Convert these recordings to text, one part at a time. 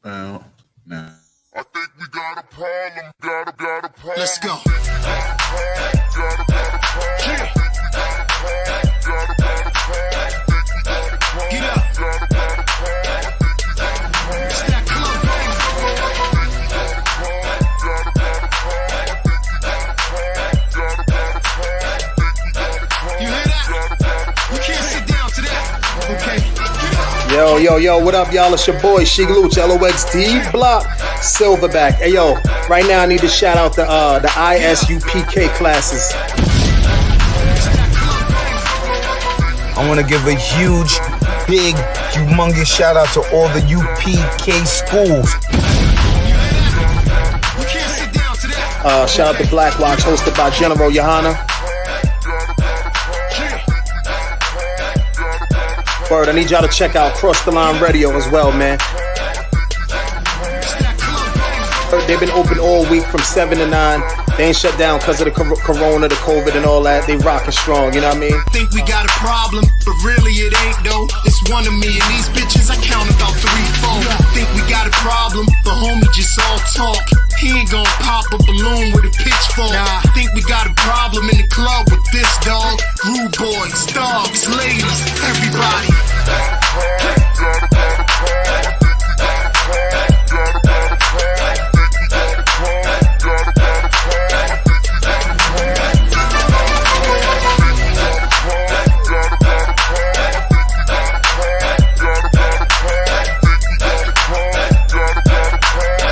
Well, nah. I think we got a problem. Got a problem. Let's go. Get up. It's that club, baby. You hear that? We can't sit down to that. Okay. Yo, what up, y'all? It's your boy, Shigluch, LOXD Block, Silverback. Hey, yo, right now I need to shout out the ISUPK classes. I want to give a huge, big, humongous shout out to all the UPK schools. We can't sit down to that. Shout out to Black Watch, hosted by General Johanna. Word, I need y'all to check out Cross the Line Radio as well, man. They've been open all week from 7 to 9. They ain't shut down because of the corona, the COVID and all that. They rocking strong, you know what I mean? Think we got a problem, but really it ain't though. It's one of me and these bitches, I count about 3, 4. Think we got a problem, but homie just all talk. He ain't gonna pop a balloon with a pitchfork. Think we got a problem in the club with this dog. Rude boys, dogs, ladies, everybody.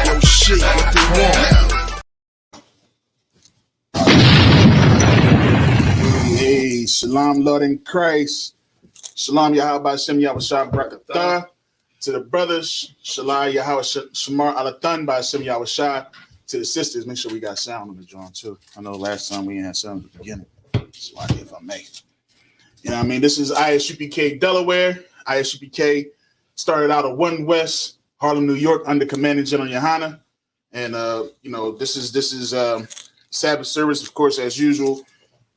Yo, shit, what they want? Hey, Shalom, Lord in Christ. Shalom, Yahweh Shem Yahweh Barakatah. To the brothers, Shalom, Yahweh Shamar Alathan by Shem Yahweh. To the sisters, make sure we got sound on the drum too. I know last time we didn't have sound at the beginning. So if I may. You know what I mean? This is ISUPK Delaware. ISUPK started out of 1 West, Harlem, New York, under Commanding General Johanna. And this is Sabbath Service, of course, as usual.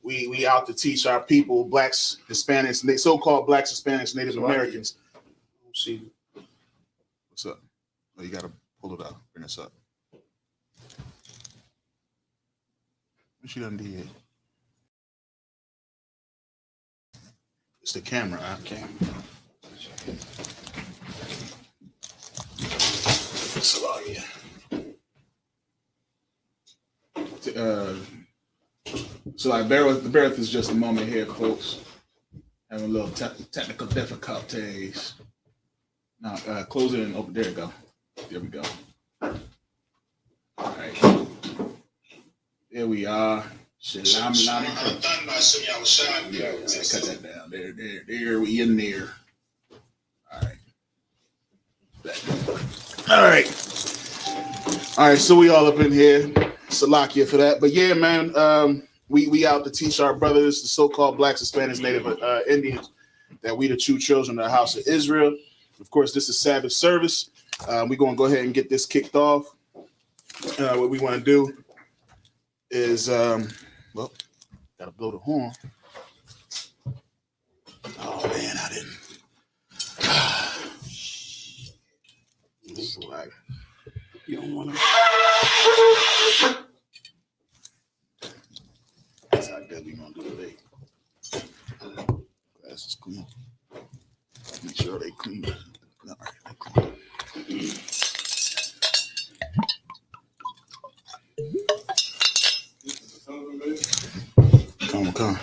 We out to teach our people, blacks, Hispanics, so-called blacks, Hispanics, Native Americans. See, what's up? Oh, you gotta pull it up. Bring us up. What she done did? It's the camera. I can't. So, so like bear with us just a moment here, folks. Having a little technical difficulties. Now close it and open. There we go. There we go. All right. There we are. Shalom, cut that down. There. We in there. All right. So we all up in here. Salakia for that. But yeah, man, we out to teach our brothers, the so-called blacks, Hispanics, Native Indians, that we the true children of the house of Israel. Of course, this is Sabbath service. We're going to go ahead and get this kicked off. What we want to do is, got to blow the horn. Oh, man, I didn't. This is like, you don't want to. That's how good we going to do today. Glasses clean. Make sure they clean. All right, they clean. Come.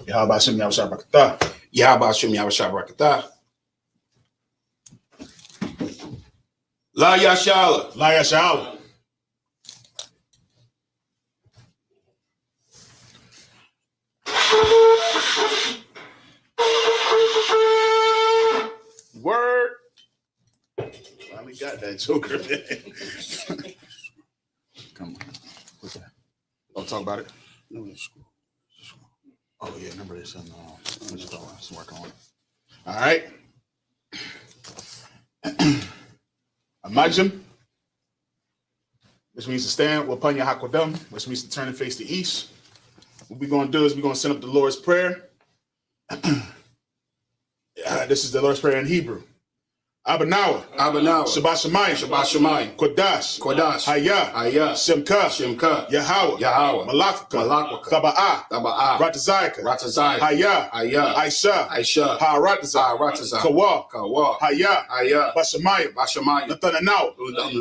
Yahweh Shem Yahweh Barakatah. Yahweh Shem Yahweh Barakatah. La Yashala. La Yashala. Word. Finally got that joker. Come on. What's that? Oh, talk about it. No, it's school. Oh yeah, remember this. Let's work on it. All right. Amajim, which means to stand, Wapanya Hakodam, which means to turn and face the east. What we're going to do is we're going to send up the Lord's Prayer. This is the Lord's Prayer in Hebrew. Abanawa, Abanawa, Shabbat Shemayim, Shabbat Shemayim, Kodash, Kodash, Hayah, Hayah, Shemka, Shemka, Yahweh, Yahweh, Malakaka, Malakaka, Taba'ah, Taba'ah, Ratazayaka, Ratazai, Hayah, Hayah, Aisha, Aisha, Ha'aratazah, Ha'aratazah, Kawa, Kawa, Hayah, Hayah, Bashamayim, Bashamayim, Nathanaw,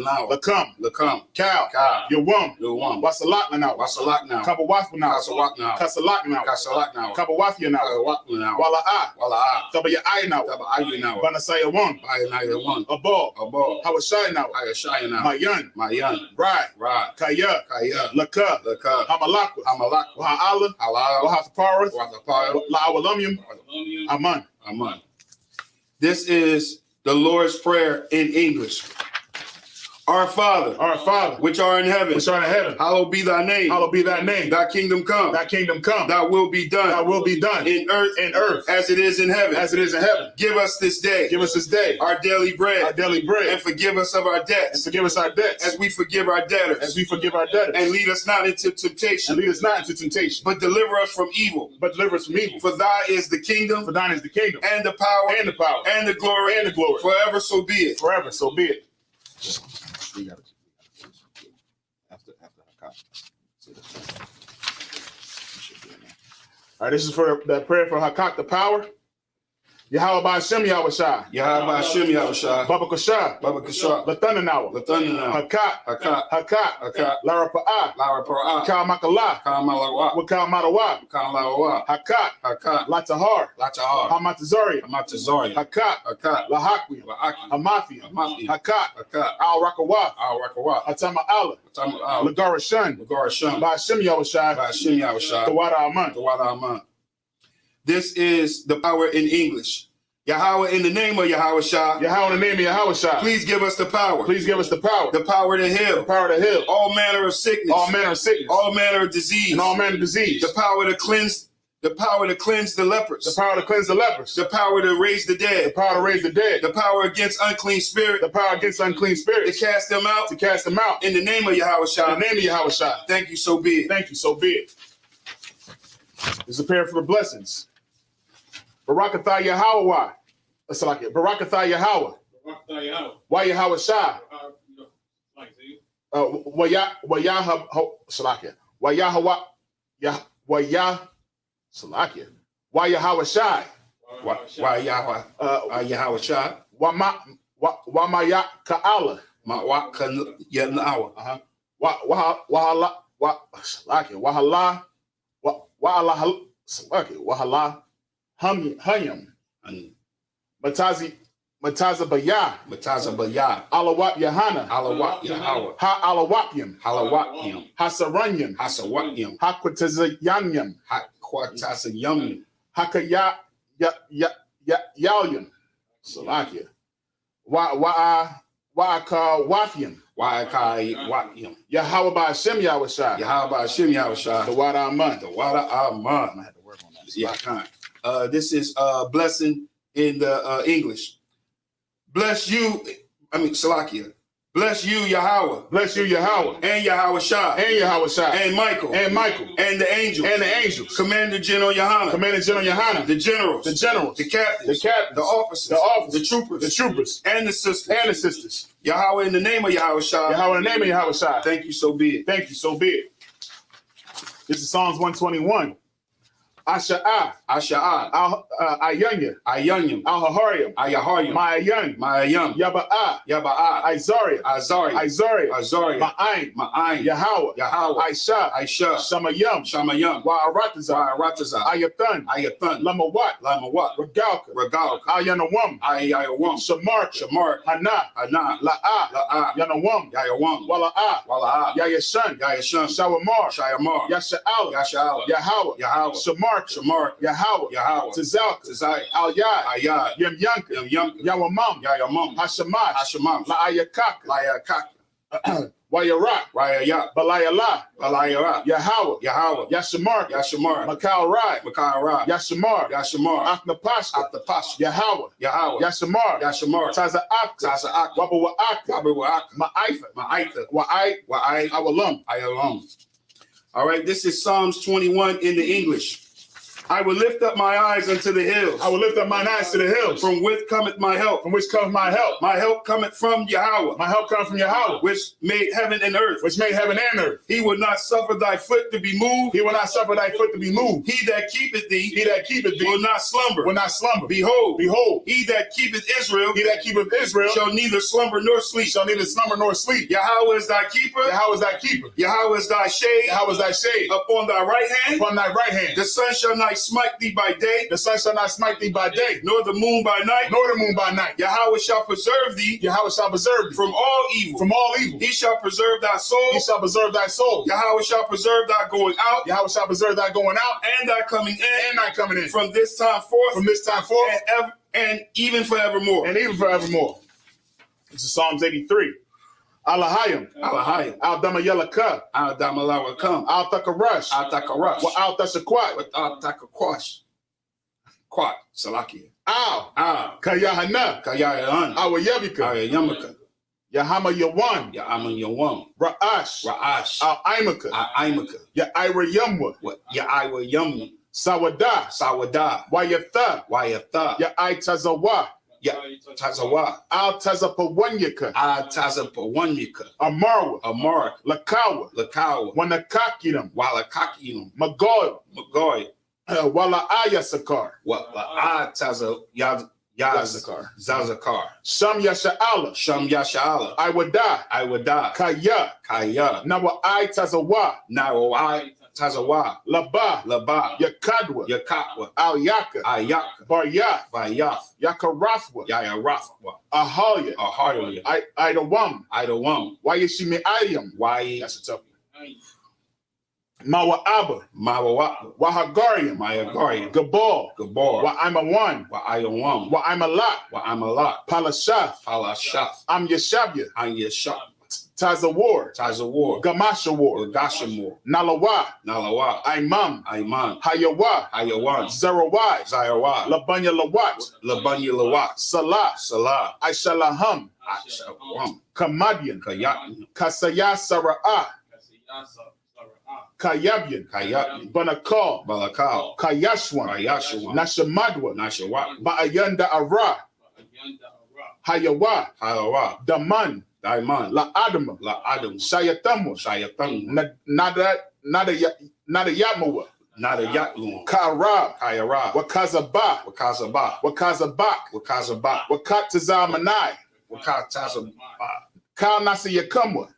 Now, Lakam, Lakam, Cal, Cal, Yawam, Luwam, Wasalak now, Wasalak now, Kabawaf now, Kasawak now, Kasalak now, Kasalak now, Kabawafia now, Kawak now, Wala'ah, Wala'ah, Tabaya'ai now, Taba'ayu now, Banasaya one, Bayanaya one, Abal, Abal, Hawashai now, Ayashaya now, Mayan, Mayan, Rai, Ra, Kaya, Kaya, Laka, Laka, Hamalakwa, Amalak, Waha'ala, Halal, Wahathaparath, Wathapar, La'awalumium, Aman. Aman. This is the Lord's Prayer in English. Our Father, which art in heaven, hallowed be thy name. Hallowed be thy name. Thy kingdom come. Thy kingdom come. Thy will be done. Thy will be done in earth as it is in heaven. Give us this day. Give us this day our daily bread. our daily bread. And forgive us of our debts. And forgive us our debts as we forgive our debtors. as we forgive our debtors. And lead us not into temptation. And lead us not into temptation. But deliver us from evil. But deliver us from evil. For thine is the kingdom. For thine is the kingdom. And the power. And the power. And the glory. And the glory. Forever so be it. Forever so be it. All right, this is for the prayer for Hakak the power. Yahweh Ba'ashem Yahweh Shai. Yahweh Ba'ashem Yahweh Shai. Baba Kashah. Baba Kashah. Lathanaw. Lathanaw. Hakat. Hakat. Hakat. Hakat. Lara Pa'ah. Lara Para'ah. Kal Makala. Kal Malawa. Wakal Madawa. Kal Malawa. Hakat. Hakat. Latahar. Latahar. Hamatazari. Hamatazari. Hakat. Hakat. Lahakwi. Lahakwi. Hamathia. Hamathia. Hakat. Hakat. Al Rakawa. Al Rakawa. Hatama Allah. Hatama Allah. Lagara Shun. Lagara Shun. Ba'ashem Yahweh Shai. Ba'ashem Yahweh Shai. Tawada Aman. Tawada Aman. This is the power in English. Yahweh, in the name of Yahweh Shai. Yahweh, in the name of Yahweh Shai. Please give us the power. Please give us the power. The power to heal. The power to heal. All manner of sickness. All manner of sickness. All manner of disease. And all manner of disease. The power to cleanse. The power to cleanse the lepers. The power to cleanse the lepers. The power to raise the The dead. power to raise the dead. The power against unclean spirit. The power against unclean To spirits. cast them out. To cast them out. In the name of Yahweh In Shai. the name of Yahweh Shai. Thank you, so be it. Thank you, so be it. This is a prayer for the blessings. Barakatha Yahweh. That's like it. Barakatha Yahweh. Why Yahweh Shai? Wayah Salakia. Wayah Salakia. Why Yahweh Shai? Why Yahweh? Yahweh Shai. Wamaya Ka'ala. Ma'wak Yanawa. Wahala Wahala Wahala Hayam Mataza Bayah Mataza Bayah. Alawat Yahana Alawat Yahweh. Ha Alawatyam Halawatyam. Hasaranyam Hasawatyam. Hakwatazayanyam Hakwatasayam. Hakaya Yalyam Salakia Wa'aka Wafyam Wa'akai Watyam. Yahweh Ba'ashem Yahweh Shai. Yahweh Ba'ashem Yahweh Shai. Tawada Aman. Tawada Aman. I had to work on that. Yeah, kind. This is blessing in the English. Bless you, Salakia. Bless you, Yahweh. Bless you, Yahweh. And Yahweh Shai. And Yahweh Shai. And Michael. And Michael. And the angels. And the angels. Commander General Yohana. Commander General Yohana. The generals. The generals. The captains. The captains. The officers. The officers. The troopers. The troopers. And the sisters. And the sisters. Yahweh, in the name of Yahweh Shai. Yahweh, in the name of Yahweh Shai. Thank you, so be it. Thank you, so be it. This is Psalms 121. Asha'ah. Asha'ah. Ayunya. Ayunyam. Al-Hahariam. Ayaharyam. Ma'ayun. Ma'ayam. Yaba'ah. Yaba'ah. Izaria. Azaria. Izaria. Azaria. Ma'ayin. Ma'ayin. Yahweh. Yahweh. Aisha. Aisha. Shamayam. Shamayam. Wa'aratazah. Wa'aratazah. Ayathan. Ayathan. Lamawat. Lamawat. Regalka. Regalka. Ayanawam. Ayawam. Shamar. Shamar. Hana. Hana. La'ah. La'ah. Yanawam. Yayawam. Wala'ah. Wala'ah. Yayashan. Yayashan. Shawamar. Shayamar. Yasha'ala. Yasha'ala. Yahweh. Yahweh. Shamar. Shamar. Yahweh. Yahweh. Tazalka. Tazai. Al-Yad. Ayad. Yem Yanka. Yam. Yawamam. Yayamam. Hashamash. Hashemam. La'ayakaka. Layakak. Wayarak. Rayayat. Balayala. Balayara. Yahweh. Yahweh. Yashamar. Yashamar. Makal Rai. Makara. Yashamar. Yashamar. Aknapashka. Atapash. Yahweh. Yahweh. Yashamar. Yashamar. Taza Akta. Taza Ak. Wabawa Akta. Wabawa. Ma'aifa. Ma'aita. Wa'ai. Wa'ai. Awalum. Ayalam. All right, this is Psalms 21 in the English. I will lift up my eyes unto the hills. I will lift up mine eyes to the hills. From which cometh my help? From which cometh my help? My help cometh from Yahweh. My help comes from Yahweh, Which made heaven and earth. which made heaven and earth. He will not suffer thy foot to be moved. He will not suffer thy foot to be moved. He that keepeth thee He that keepeth thee will not slumber. will not slumber. Behold, Behold, he that keepeth Israel he that keepeth Israel shall neither slumber nor sleep. shall neither slumber nor sleep. Yahweh is thy keeper. Yahweh is thy keeper. Yahweh is thy shade. Yahweh is thy shade. Upon thy right hand. Upon thy right hand. The sun shall not smite thee by day, The sun shall not smite thee by day, nor the moon by night. nor the moon by night. Yahweh shall preserve thee Yahweh shall preserve thee from all evil. from all evil. He shall preserve thy soul. He shall preserve thy soul. Yahweh shall preserve thy going out Yahweh shall preserve thy going out and thy coming in and thy coming in from this time forth from this time forth and even forevermore. and even forevermore. This is Psalms 83. Alahayim, Alahayim, Al Damayelaka, Al Damalawa come, Al Takarash, Al Takarash, Wa Al Tashakwat, with Al Takakwash, Kwat, Salakia, Al Al Kayahana, Kayayan, Awa Yabika, Kaya Yamaka, Yahama Yawan, Yaaman Yawam, Ra'ash, Ra'ash, Al Imaka, Aimaka, Ya Ira Yumwa, what Yaiwa Yum, Sawada, Sawada, Wayatha, Wayatha, Ya Itazawa, Tazawa, Al Tazapawanyaka, Al Tazapawanyaka, Amarwa, Amar, Lakawa, Lakawa, Wanakakidam, Walakakinum, Magoy, Magoy, Wala Ayasakar, what Taza Yazakar, Zazakar, Sham Yasha'ala, Sham Yashala, I would die, I would die, Kaya, Kaya, Nawa I Tazawa, now I Tazawa, Laba, Laba, Yakadwa, Yakatwa, Al Yaka, Ayaka, Baryath, Vayath, Yakarafwa, Yayarathwa, Ahalia, Ahalia, Idawam, Idawam, Wayashime Ayam, Why, that's a tough one. Mawa Abba, Mawa, Wahagariam, Mayagari, Gabal, Gabor, Wa I'm a one, Wa Ayawam, Wa I'm a lot, Wa Amalat, Palashath, Palashath, I'm Yeshabya, Anyashah, Tazawar, Tazawar, Gamashawar, Gashamor, Nalawa, Nalawa, Imam, Aiman, Hayawa, Hayawan, Zerawai, Zayawah, Labanya Lawat, Labanya Lawat, Salah, Salah, Aishalaham, Ashawam, Kamadian, Kayat, Kasaya Sara'ah, Kayabyan, Kayat, Banakal, Balakal, Kayashwan, Kayashawan, Nashamadwa, Nashawat, Ba'ayanda Ara, Hayawa, Halawa, Daman, Daiman, La Adama, La Adam, Shayatamu, Shayatan, Nada Yamawa, Nada Yatlum, Karab, Kayara, Wakazaba, Wakazaba, Wakazabak, Wakazaba, Wakatazamanai, Wakatazaba, Kal Nasiyakamwa,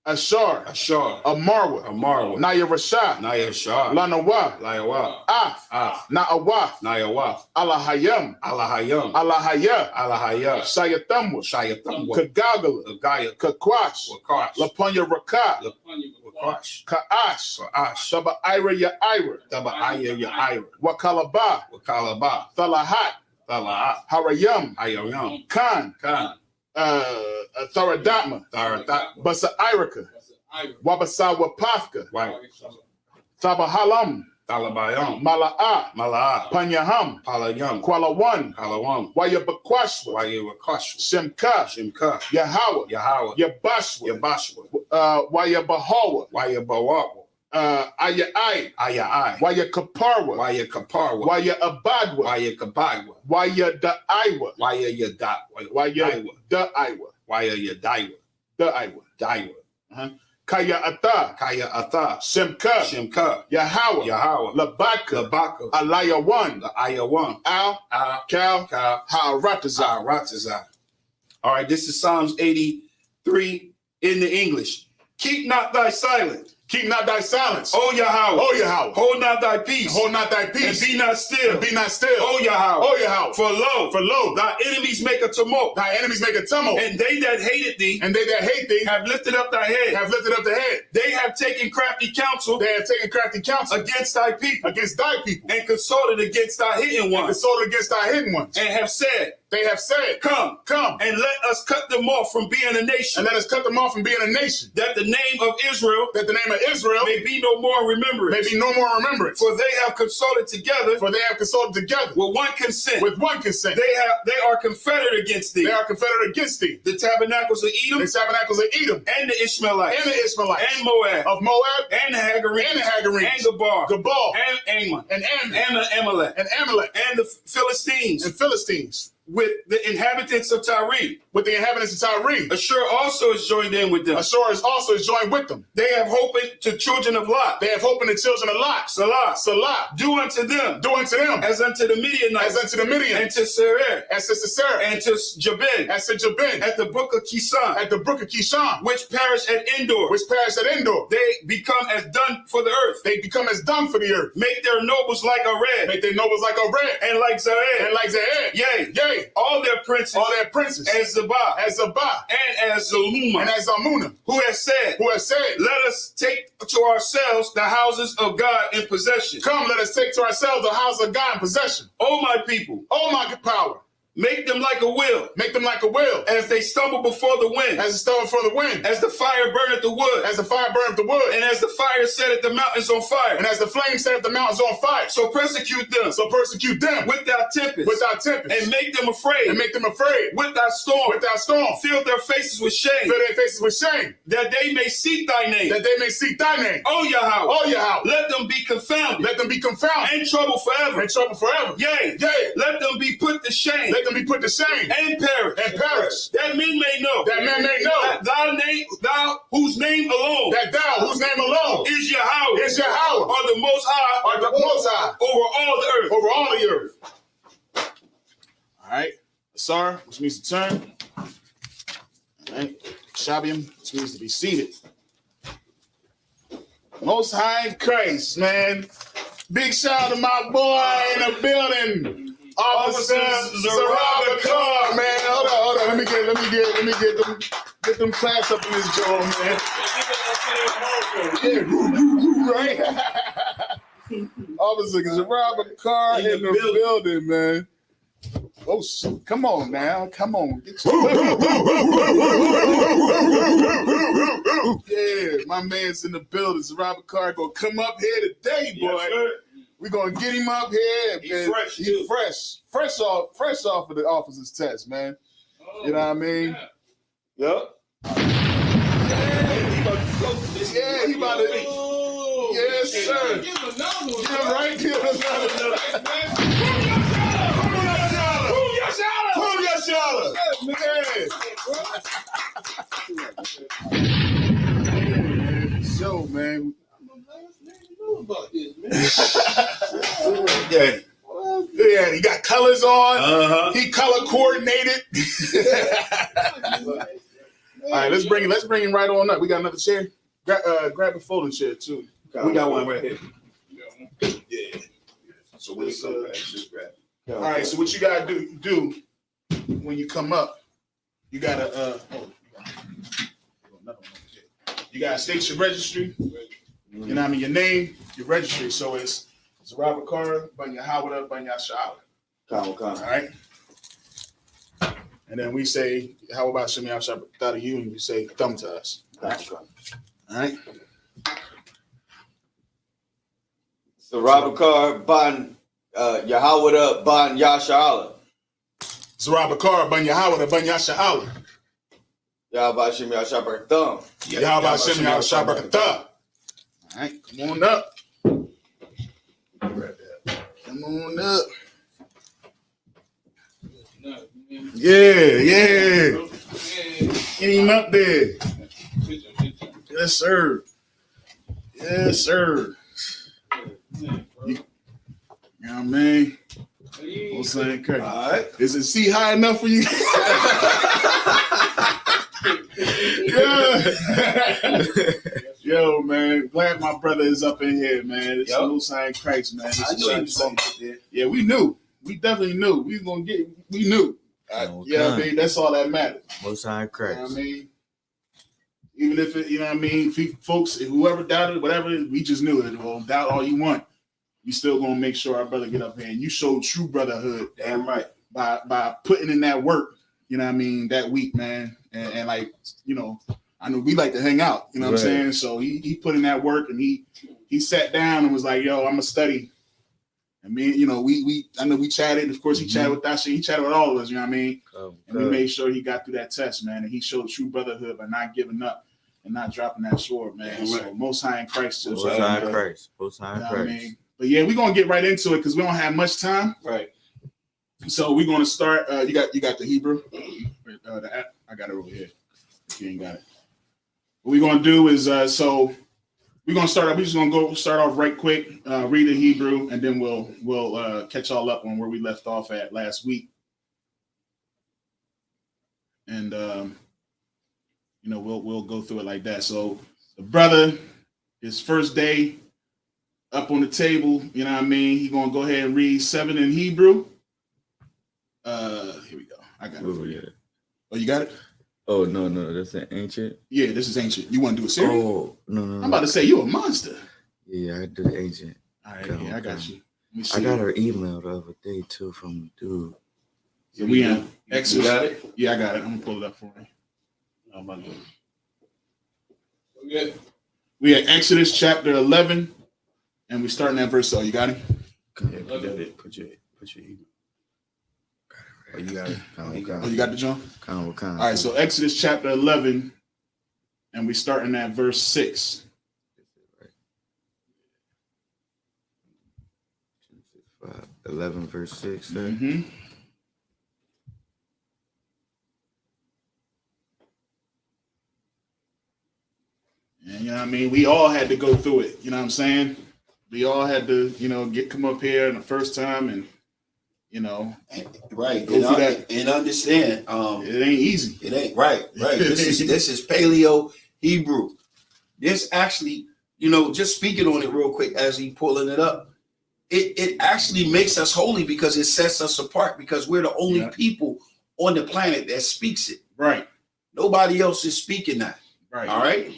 Ashar, Ashar, Amarwa, Amarwa, Naya Rashad, Naya Shah, Lanawa, Layawa, Af, Af, Na'awaf, Nayawa, Alahayam, Alahayam, Alahaya, Alahaya, Shayatamwa, Shayatam, Kagagala, Gaya, Kakwash, Wakash, Lapunya Raka, Wakash, Ka'ash, Ash, Shaba Ira Ya Ira, Taba Aya Yaira, Wakalaba, Wakalaba, Thalahat, Thala, Harayam, Ayayam, Khan, Khan, Tharadatma, Taratat, Basa Irika, Wabasawa Pafka, White, Tabahalam, Talabayam, Mala'a, Malaa, Panyaham, Palayam, Kualawan, Palawam, Wayabakwashwa, Wayawakash, Shemka, Shimka, Yahawa, Yahawa, Yabashwa, Yabashwa, Wayabahawa, Wayabawa, Ayai, Ayai, Wayakaparwa, Wayakaparwa, Waya Abadwa, Wayakabaiwa, Waya Da'aiwa, Waya Yadat, Waya Da'aiwa, Waya Yadaiwa, Da'aiwa, Daiwa, Kaya Ata, Kaya Atha, Shemka, Shimka, Yahawa, Yahawa, Labaka, Labaka, Alayawan, Ayawan, Al, Al, Cal, Ka, Ha'aratazah. Zaratazah. All right, this is Psalms 83 in the English. Keep not thy silence, Keep not thy silence, O Yahweh. O Yahweh. Hold not thy peace, Hold not thy and peace, be not still, and be not still, O Yahweh. O Yahweh. For lo, thy thy enemies make a tumult, thy enemies make a tumult, and they that hated thee and they that hate thee have lifted up thy head. have lifted up the head. They have taken crafty counsel They have taken crafty counsel against thy people, against thy people, and consulted against thy hidden and ones, consulted against thy hidden ones, and have said, They have said, Come, and let us cut them off from being a nation. and let us cut them off from being a nation. That the name of Israel That the name of Israel may be no more remembrance. may be no more remembrance. For they have consulted together For they have consulted together with one consent. with one consent. They are confederate against thee. They are confederate against thee. The tabernacles of Edom The tabernacles of Edom and the Ishmaelites and the Ishmaelites and Moab of Moab and the Hagarenes and the Hagarenes and Gabar Gabal and Ammon and Ammon and the Amalek and Amalek and the Philistines and Philistines with the inhabitants of Tyre. with the inhabitants of Tyre. Ashur also is joined in with them. Ashur is also joined with them. They have hope in to children of Lot. They have hope in the children of Lot. Salah. Salah. Do unto them Do unto them as unto the Midianites as unto the Midian, and to Serer as to Sisera, and to Jabin as to Jabin, at the brook of Kishon, at the brook of Kishon, which perished at Endor. which perished at Endor. They become as done for the earth. They become as dung for the earth. Make their nobles like a red Make their nobles like a red, and like Zared. and like Zaed. Yea, all their princes All their princes, as Zabah as Zabah, and as Zaluma, and as Zalmunna, who has said, who has said, let us take to ourselves the houses of God in possession. come, let us take to ourselves the house of God in possession. O my people, Oh my power, make them like a wheel, make them like a wheel, as they stumble before the wind, as a stone for the wind, as the fire burneth the wood, as the fire burneth the wood, and as the fire setteth the mountains on fire. and as the flame set the mountains on fire. So persecute them So persecute them with thy tempest, without tempest, and make them afraid and make them afraid with thy storm, without storm. fill their faces with shame, Fill their faces with shame, that they may seek thy name. that they may seek thy name. O Yahweh, Oh Yahweh, let them be confounded let them be confounded and trouble forever. and trouble forever. Yea, Yea, let them be put to shame let them be put to shame and perish. and perish, That men may know that men may know that thou whose name alone that thou, whose name alone is Yahweh, is Yahweh, are the most high are the most high over all the earth. over all the earth. All right, Asar, which means to turn. All right, Shabiam, which means to be seated. Most High in Christ, man. Big shout out to my boy in the building, Officer Zarabakar, man. Hold on. Let me get them claps up in this joint, man. Yeah, right? Officer Zarabakar in the building, man. Oh, come on now. Come on. Yeah, my man's in the building. Zarabakar gonna come up here today, boy. Yes, We're gonna get him up here. He's fresh, He's too. fresh off of the officer's test, man. You know what I mean? Yep. Yeah, he about to. Yes, sir. Give him another one. Yeah, right. Give him another one. Pull your shoulder. So, man. Yeah. Yeah, he got colors on. Uh-huh. He color coordinated. All right, let's bring him right on up. We got another chair. Grab a folding chair too. We got one right here. Yeah. So we'll just grab. All right. So what you gotta do when you come up, you gotta you gotta state your registry. You know what I mean? Your name, your registry. So it's Zarabakar, Banya Hawada, Banya Sha'ala. All right. And then we say, how about Shemi Al to you? And you say, thumb to us. All right. Zarabakar ban Yahawada ban Yasha'ala. Zarabakar, Banya Hawada, Banya Sha'ala. Yahbashim Yashabar thumb. How about Shemi Al All right, come on up. Come on up. Yeah. Get him up there. Yes, sir. You know what I mean? What's saying, Kurt? All right. Is the seat high enough for you? Yeah. Yo, man, glad my brother is up in here, man. It's no sign Christ, man. I knew he was going to get there. Yeah, we knew. We definitely knew. We was gonna get. We knew. Yeah, I mean, that's all that matters. Most High You know Christ. what I mean? Even if it, you know what I mean, folks, whoever doubted, whatever, we just knew it. Well, doubt all you want. We still gonna make sure our brother get up here. And you showed true brotherhood. Damn right. by putting in that work, you know what I mean, that week, man. And like, you know, I know we like to hang out, you know what I'm saying? So he put in that work, and he sat down and was like, yo, I'm gonna study. And me, you know, I know we chatted. Of course, he chatted with that shit. He chatted with all of us, you know what I mean? And we made sure he got through that test, man. And he showed true brotherhood by not giving up and not dropping that sword, man. So Most High in Christ. Most High in Christ. Most High in Christ. I mean? But yeah, we're gonna get right into it because we don't have much time. Right. So we're gonna start. You got the Hebrew. The app. I got it over here. If you ain't got it. What we're gonna do is so we're gonna start off. We're just gonna start off right quick, read the Hebrew, and then we'll catch all up on where we left off at last week. And you know, we'll go through it like that. So the brother, his first day up on the table, you know what I mean? He's gonna go ahead and read 7 in Hebrew. Here we go. I got it for you. Oh, you got it? Oh no, that's an ancient. Yeah, this is ancient. You want to do a series? Oh no. I'm about to say you a monster. Yeah, I do the ancient. All right, yeah, I got you. Let me see. I got her email the other day too from dude. So we in Exodus. You got it? Yeah, I got it. I'm gonna pull it up for you. I'm about to. Okay. We at Exodus chapter 11, and we starting at verse. Oh, you got it? Yeah, put your email. Oh, you got it. Oh, you got the John? All right, so Exodus chapter 11, and we starting at verse 6. 11 verse 6. Mm-hmm. And you know what I mean? We all had to go through it. You know what I'm saying? We all had to, you know, come up here the first time and, you know, right. Go through that. And understand, it ain't easy. It ain't right. This is Paleo Hebrew. This actually, you know, just speaking on it real quick as he pulling it up, it actually makes us holy because it sets us apart because we're the only people on the planet that speaks it. Right. Nobody else is speaking that. Right. All right.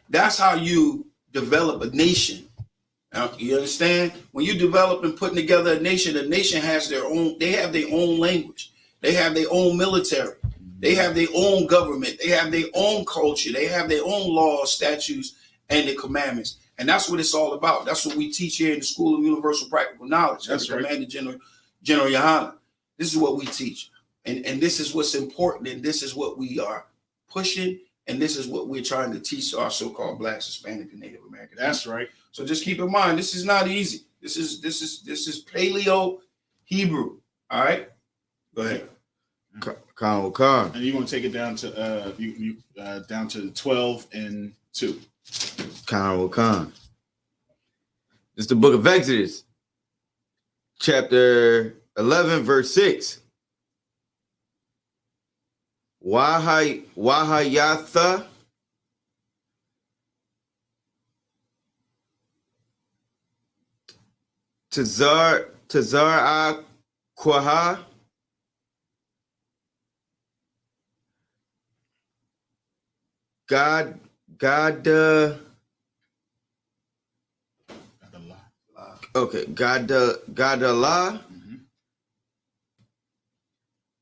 That's how you develop a nation. Now, you understand? When you develop and putting together a nation has their own, they have their own language. They have their own military. They have their own government. They have their own culture. They have their own laws, statutes, and the commandments. And that's what it's all about. That's what we teach here in the School of Universal Practical Knowledge. That's right. Commander General Yohana. This is what we teach. And this is what's important. And this is what we are pushing. And this is what we're trying to teach our so-called Blacks, Hispanic, and Native American. That's right. So just keep in mind, this is not easy. This is Paleo Hebrew. All right. Go ahead. Khan. And you're gonna take it down to down to 12 and 2. Khan. This is the book of Exodus, chapter 11, verse 6. Wahayatha Tazar Kwaha God okay, Gadallah.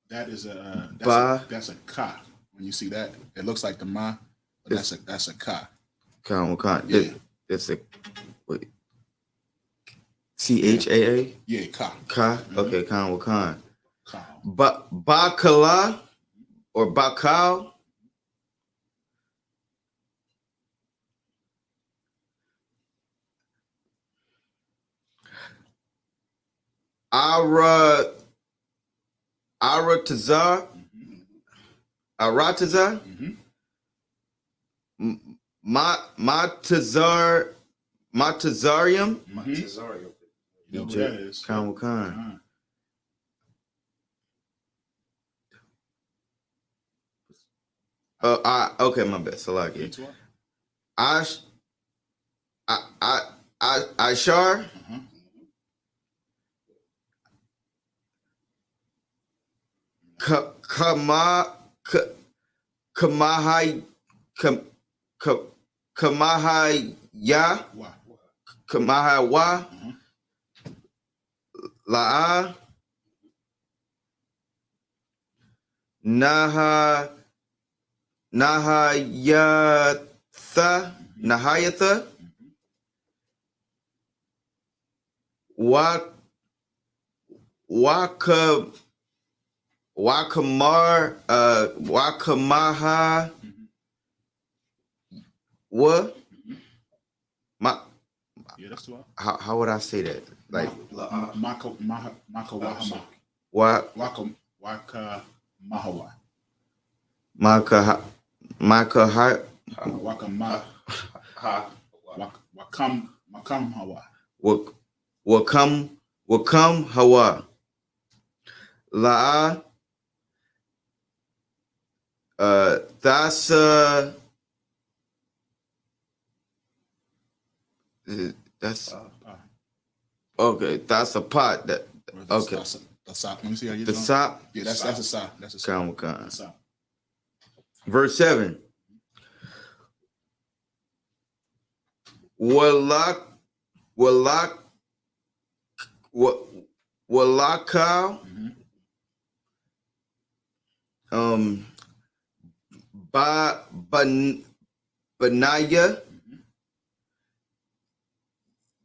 That is that's a ka. When you see that, it looks like the ma, but that's a ka. Khan. Yeah. It's a wait. CHAA? Yeah, ka. Ka. Okay, Khan. Ka. Bakala or Bakal. Aratazar. Matazarium. You know who that is. Khan. Okay, my bad. Salaki. Ashar. Kamahawa La'a Nahayatha, Nahayatha, Wakamaha, what? Yeah, that's what. How would I say that? Like Maka Wahama. Waka Mahawa. Maka Waka Ma. Wakam Hawa. Wakam Hawa. La Thasa. That's okay. That's a pot. That okay. The sop. Let me see how you. The sop. Yeah, that's a sop. That's a sop. Come. Verse 7. Walaka. Banaya.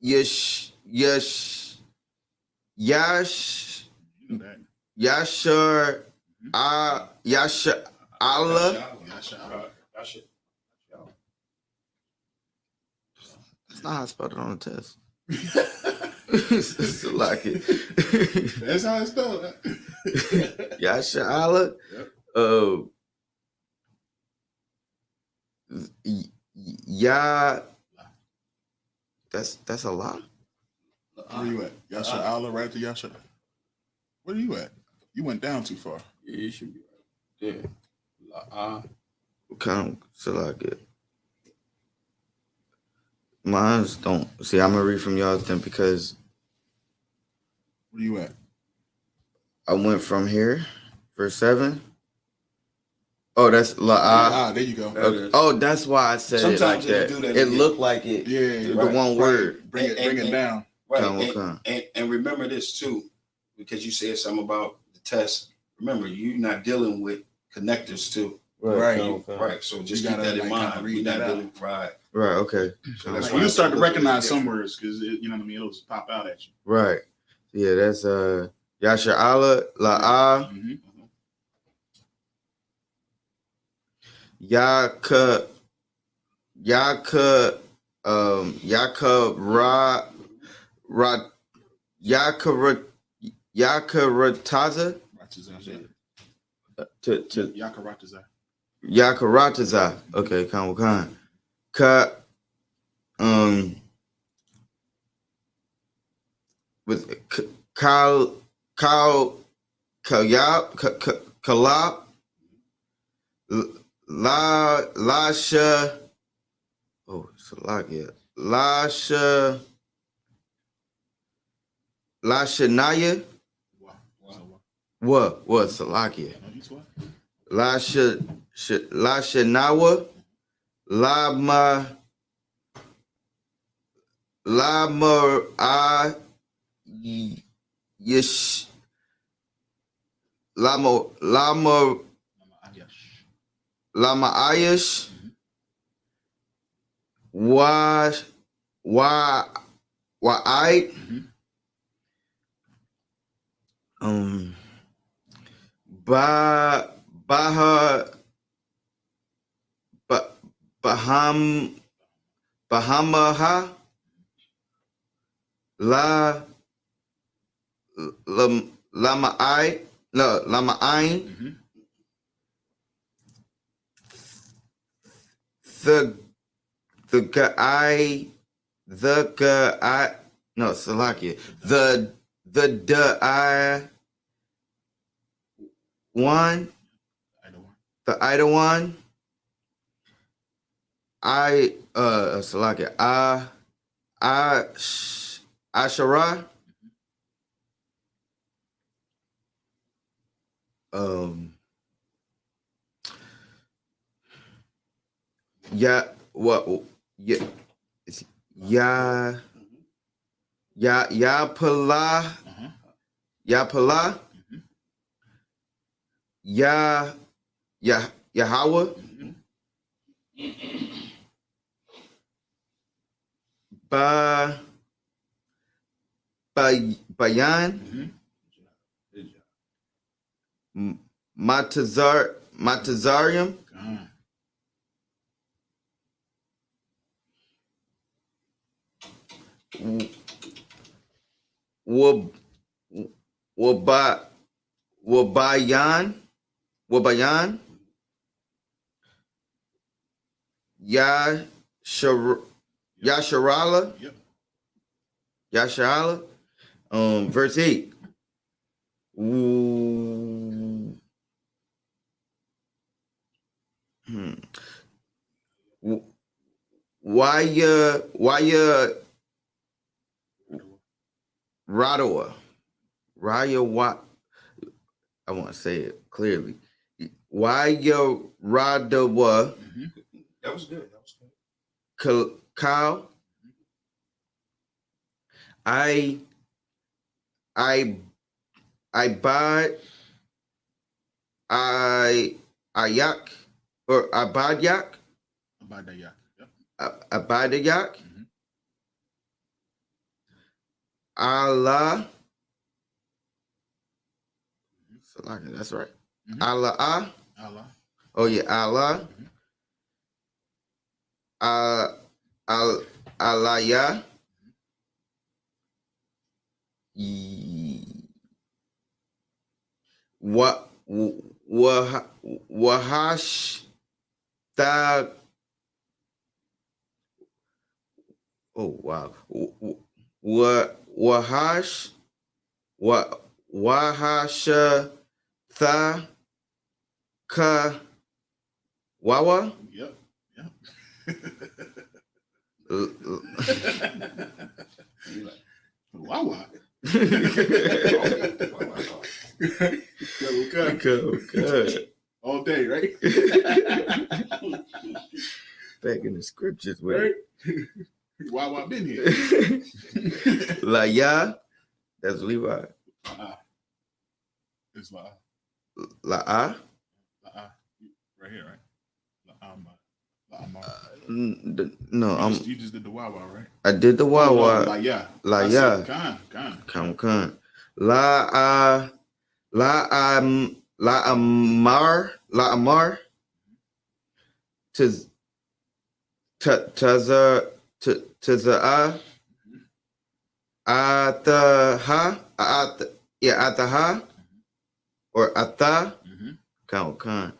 Yash Yashar Yasha Allah. That's not how I spelled it on the test. It's like it. That's how it's spelled. Yasha Allah. Yep. That's a lot. Where you at? Yasha Allah, right to Yasha. Where are you at? You went down too far. Yeah, you should be right there. Kind of so like it. Mine's don't see. I'm gonna read from y'all's then because Where you at? I went from here, verse 7. Oh, that's la. There you go. Okay. Oh, that's why I said Sometimes it like it'll that. do that It again. looked like it. Yeah, the one word. Bring it down. Right. And remember this too, because you said something about the test. Remember, you're not dealing with connectors too. Right. Right. So just You keep gotta, that in mind. kinda We're read not that dealing right. Right. Okay. So that's Like, why you it's start a to little recognize bit some different. words because you know what I mean. It'll just pop out at you. Right. Yeah. That's Yasha Allah la Mm-hmm. Yaka Yakarataza to Yakarataza. Yakarataza. Okay, kan ka with Kalab Lasha. Oh, Salakia. Lashanaya. What Salakia? Lashanawa. Lama Yish Lama Ayash I Bahamaha Lama Ain the guy no Salakia the one the Ida one Salakia Ashara yeah what yeah Yapala Yahweh. Bayan. Matazarium. Wabayan. Yasharala. Yasharala. Verse 8. Why Radoa? Raya what? I want to say it clearly. Why Radoa? That was good. Kyle? I bad Ayak or Abadyak. Abadayak. Yep. Abadayak. Allah. That's right. Allah. Oh yeah, Allah. Alaya. Wahash ta. Oh wow. Wahasha tha ka wawa. Yep. Wawa. Okay. All day, right? Back in the scriptures, with Right? Wawa been here. La ya, that's Levi. It's La. La a. Right here, right? No, you just did the Wawa, right? I did the Wawa. La ya. La ya. Con. La Amar. Taza Ataha or Ata. Con.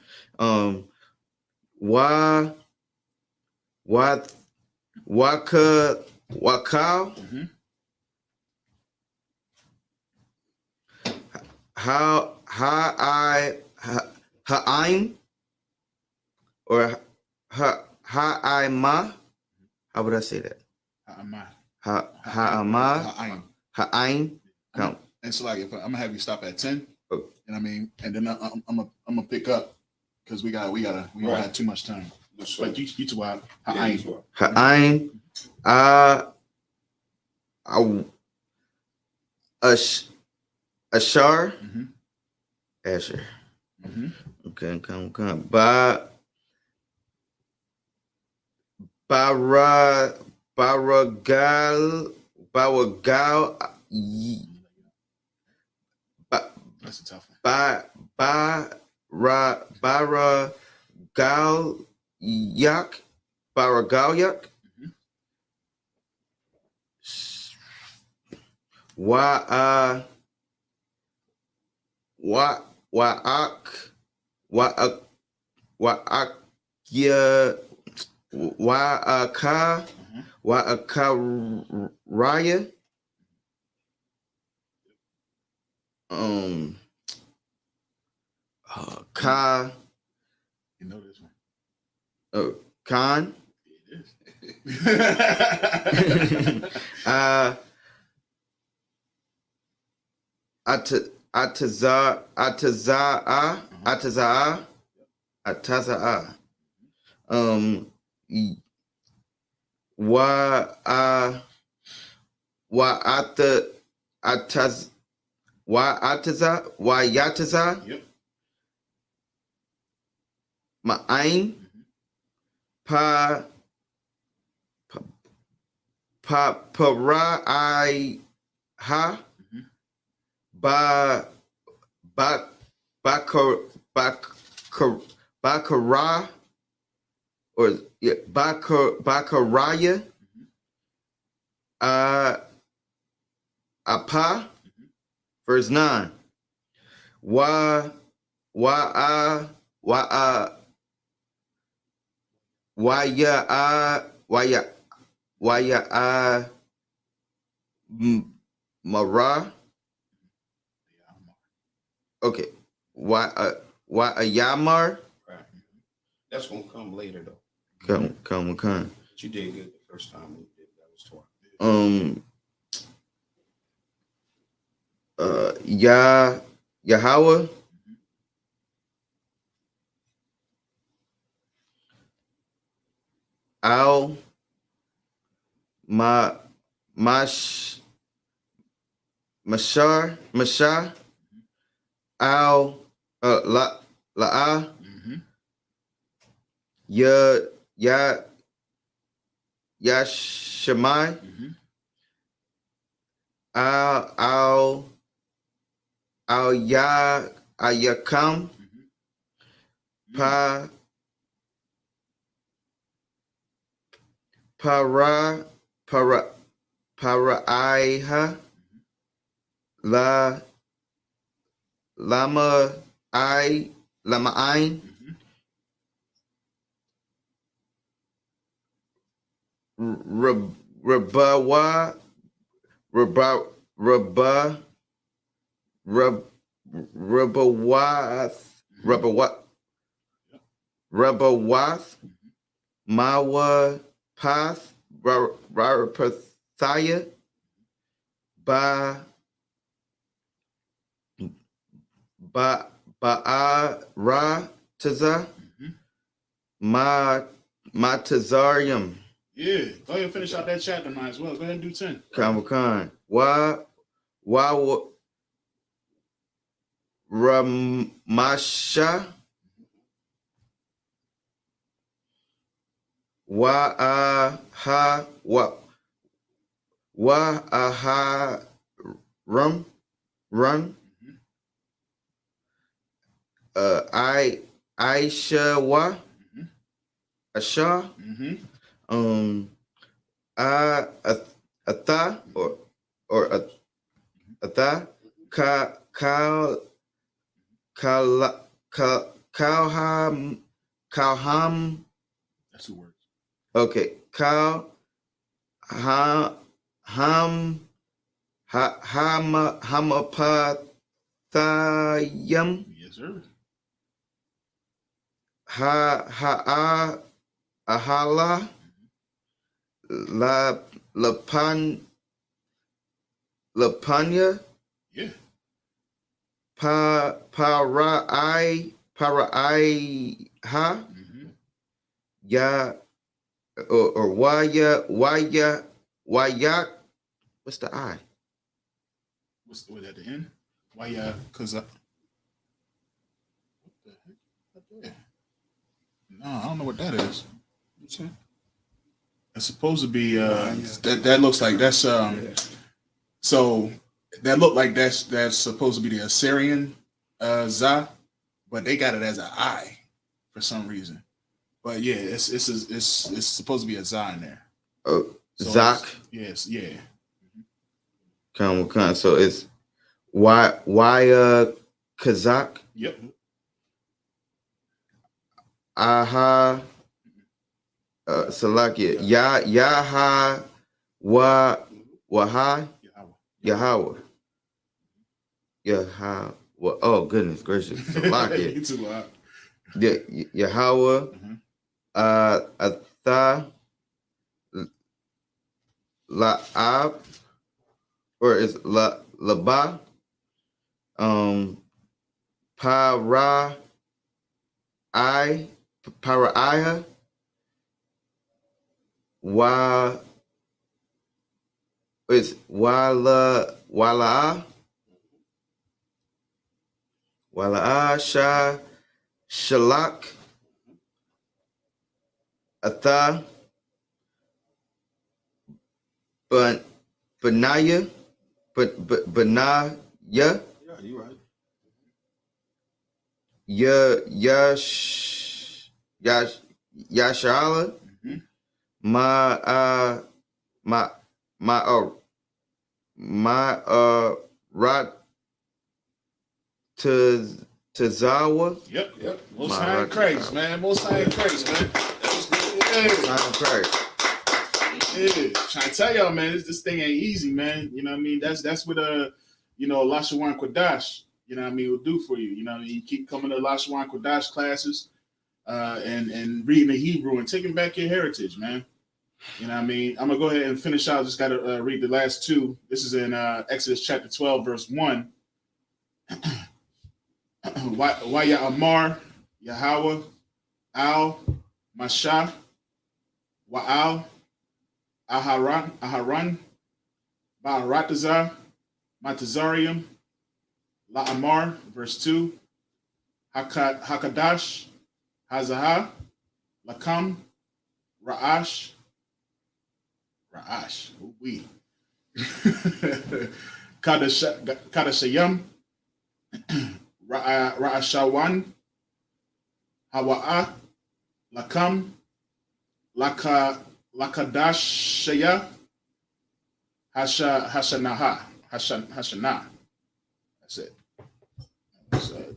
Wakal. Ha'aim or ha'aima. How would I say that? Ha'aim. Count. And so, like, if I'm gonna have you stop at 10, Oh. and I mean, and then I'm gonna pick up because we don't have too much time. But you two wild. Ha'aim. Ashar. Asher. Okay, come. Baragal. That's a tough one. Baragalyak. Raya. You know this one. Khan. It is. Ataza'a. Yataza. Yep. Ma'ain, Pa Paraiha, Ba Ba Bakara, or yeah, Bakaraya, Apa, verse 9. Wa wa Waya Mara. Okay. Wa Ayamar. Right. That's gonna come later though. Come. But you did good the first time we did. That was 12. Yahweh. Al Mashar Al La'a Yashemai Al Ayakam Paraiha Lama'ain Rabawath Mawa Path Rarapathaya Ba'ara Taza Matazarium. Yeah, go ahead and finish out that chapter now as well. Go ahead and do 10. Kamakan. Wa Ramasha Rum Run Aisha Asha Atha or Atha Kalham. That's 2 words. Okay, Hamapathayam. Yes, sir. Ahala Lapanya. Yeah. Paraiha. Ya or Waya. What's the I? What's the word at the end? Why? Cause what the heck? Up there? No, I don't know what that is. What's that? It's supposed to be. That looks like that's. So that looked like that's supposed to be the Assyrian Za, but they got it as an I for some reason. But yeah, it's supposed to be a Za in there. Oh, So Zach. Yes, yeah. Come. So it's why Kazak. Yep. Aha. Salakia. Yaha Waha Yahweh. Yahweh. Oh goodness gracious. Salakia. You too loud. Yahweh. Atha La'ab, or is Laba, Paraiha, is Wala'a Shalak Atha, Benaya, Benaya, Yeah, you right. Yashala, Rat Tazawa. Yep. Most High in Christ, man. Most High in Christ, man. Christ. Yeah. Trying to tell y'all, man, this thing ain't easy, man. You know what I mean? That's what Lashawan Kodash, you know what I mean, will do for you. You know what I mean? You keep coming to Lashawan Kodash classes and reading the Hebrew and taking back your heritage, man. You know what I mean? I'm gonna go ahead and finish out. Just gotta read the last two. This is in Exodus chapter 12, verse 1. Waya Amar, Yahweh, Al, Mashah, Wa'al, Aharon, Ba'aratazar, Matazarium, La'amar, verse 2, Hakadash, Hazahah, Lakam, Ra'ash, we. Kadashayam, Ra'ashawan, Hawa'a, Lakam, Lakadashaya, Hashanah. That's it.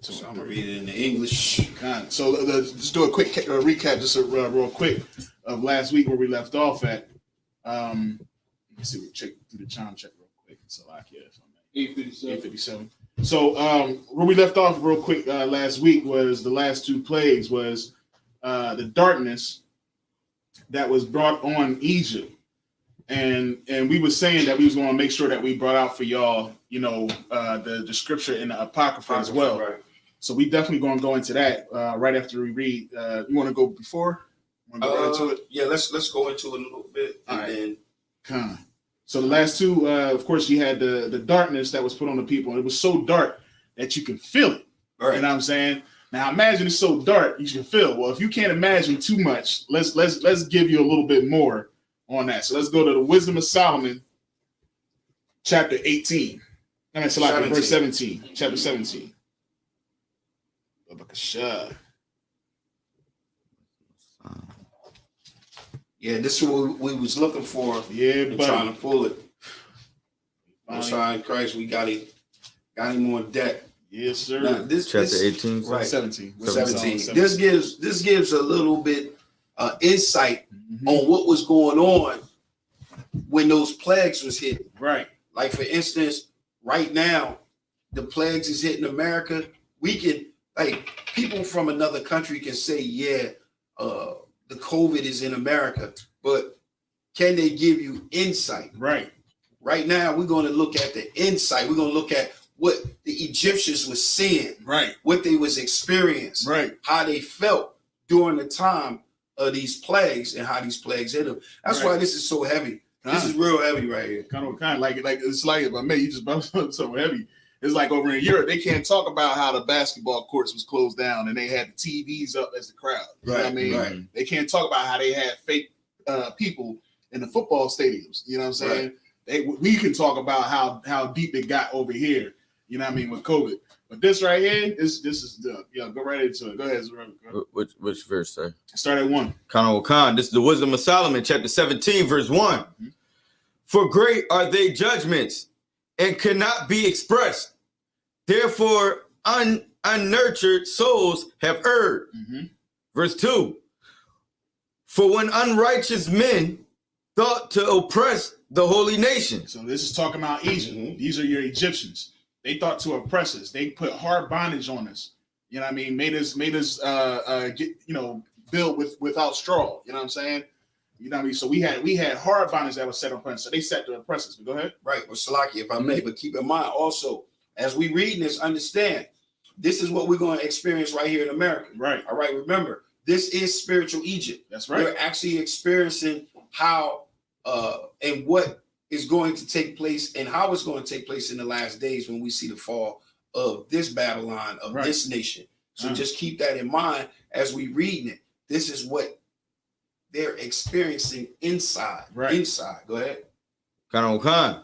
So I'm gonna read it in the English. So let's do a quick recap, just real quick, of last week where we left off at. Let me see. We check through the chime check real quick. It's a lot here. 8:57. So where we left off real quick last week was the last two plagues was the darkness that was brought on Egypt, and we were saying that we was going to make sure that we brought out for y'all, the scripture in the Apocrypha as well. Right. So we definitely going to go into that right after we read. You want to go before? Want to go right into it? Yeah, let's go into it a little bit. All right. So the last two, of course, you had the darkness that was put on the people, and it was so dark that you can feel it. Right. You know what I'm saying? Now imagine it's so dark you can feel. Well, if you can't imagine too much, let's give you a little bit more on that. So let's go to the Wisdom of Solomon, chapter 18. I mean, verse 17. Chapter 17. Yeah, this is what we was looking for. Yeah, but trying to pull it. Most High in Christ, we got him on deck. Yes, sir. Now, this Chapter 18, right? 17. 17. This gives a little bit insight on what was going on when those plagues was hitting. Right. Like for instance, right now, the plagues is hitting America. We can people from another country can say, the COVID is in America, but can they give you insight? Right. Right now, we're going to look at the insight. We're going to look at what the Egyptians was seeing, right? What they was experiencing, right? How they felt during the time of these plagues and how these plagues hit them. That's why this is so heavy. This is real heavy right here. Kind of like it's like if I may, you just brought something so heavy. It's like over in Europe, they can't talk about how the basketball courts was closed down and they had the TVs up as the crowd. You know what I mean? Right. They can't talk about how they had fake people in the football stadiums. You know what I'm saying? Right. We can talk about how deep it got over here. You know what I mean, with COVID. But this right here, this is go right into it. Go ahead, Zerah. Which verse, sir? Start at 1. Khan. This is the Wisdom of Solomon, chapter 17, verse 1. Mm-hmm. For great are they judgments and cannot be expressed. Therefore, unnurtured souls have erred. Mm-hmm. Verse 2. For when unrighteous men thought to oppress the holy nation. So this is talking about Egypt. Mm-hmm. These are your Egyptians. They thought to oppress us. They put hard bondage on us. You know what I mean? Made us get, build without straw. You know what I'm saying? You know what I mean? So we had hard bondage that was set upon us. So they set to oppress us. But go ahead. Right. Well, Salaki, if I may, but keep in mind also, as we read this, understand this is what we're going to experience right here in America. Right. All right. Remember, this is spiritual Egypt. That's right. We're actually experiencing how and what is going to take place and how it's going to take place in the last days when we see the fall of this Babylon, of this nation. So just keep that in mind as we reading it. This is what they're experiencing inside. Right. Inside. Go ahead. Khan.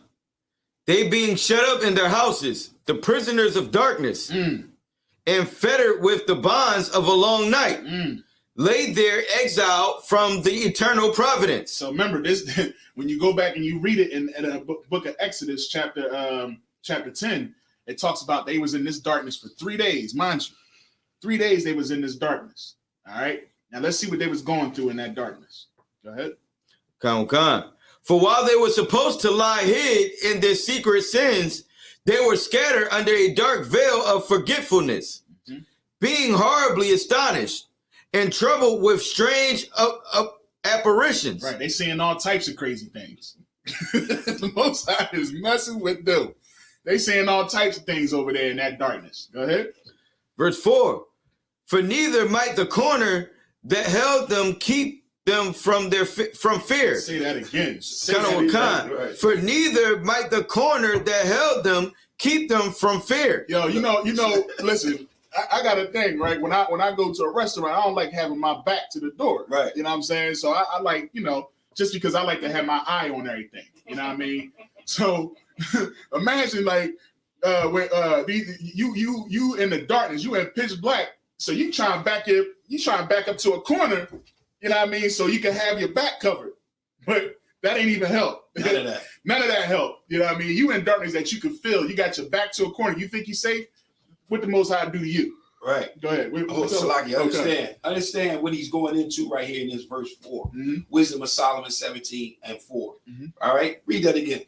They being shut up in their houses, the prisoners of darkness, and fettered with the bonds of a long night, laid there exiled from the eternal providence. So remember this, when you go back and you read it in the book of Exodus, chapter 10, it talks about they was in this darkness for 3 days, mind you. 3 days they was in this darkness. All right. Now let's see what they was going through in that darkness. Go ahead. Khan. For while they were supposed to lie hid in their secret sins, they were scattered under a dark veil of forgetfulness, being horribly astonished and troubled with strange apparitions. Right. They seeing all types of crazy things. The Most High is messing with them. They seeing all types of things over there in that darkness. Go ahead. Verse 4. For neither might the corner that held them keep them from fear. Say that again. Right. For neither might the corner that held them keep them from fear. Yo, you know, listen, I got a thing, right? When I go to a restaurant, I don't like having my back to the door. Right. You know what I'm saying? So I like, just because I like to have my eye on everything. You know what I mean? So imagine like when you in the darkness, you in pitch black. So you trying to back up to a corner, you know what I mean? So you can have your back covered. But that ain't even help. None of that. None of that help. You know what I mean? You in darkness that you can feel. You got your back to a corner. You think you safe? What the Most High do to you? Right. Go ahead. Salaki, understand what he's going into right here in this verse 4. Wisdom of Solomon 17:4. All right. Read that again.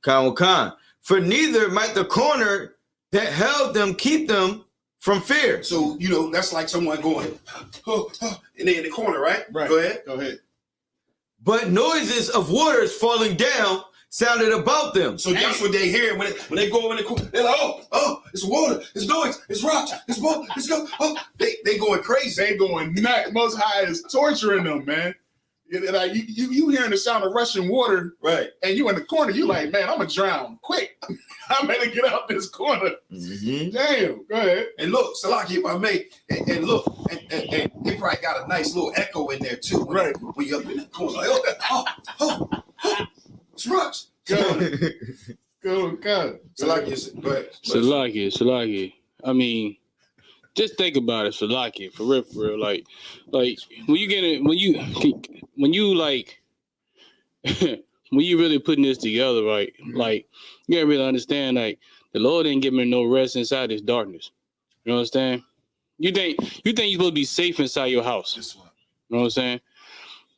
Khan. For neither might the corner that held them keep them from fear. So, that's like someone going, and they're in the corner, right? Right. Go ahead. But noises of waters falling down sounded about them. So that's what they hear when they go in the corner. They're like, oh, it's water, it's noise, it's rocks, it's water, it's go. Oh, they going crazy. They going nuts. Most High is torturing them, man. Like you hearing the sound of rushing water, right? And you in the corner, you like, man, I'm gonna drown quick. I better get out this corner. Damn, go ahead. And look, Salaki, if I may, and look, and he probably got a nice little echo in there too, right? When you up in that corner, like, it's rocks. Go. Salaki. I mean, just think about it, Salaki, for real. Like when you get it, when you like, when you really putting this together, right? Like, you gotta really understand, like, the Lord didn't give me no rest inside this darkness. You understand? You think you're supposed to be safe inside your house? This one. You know what I'm saying?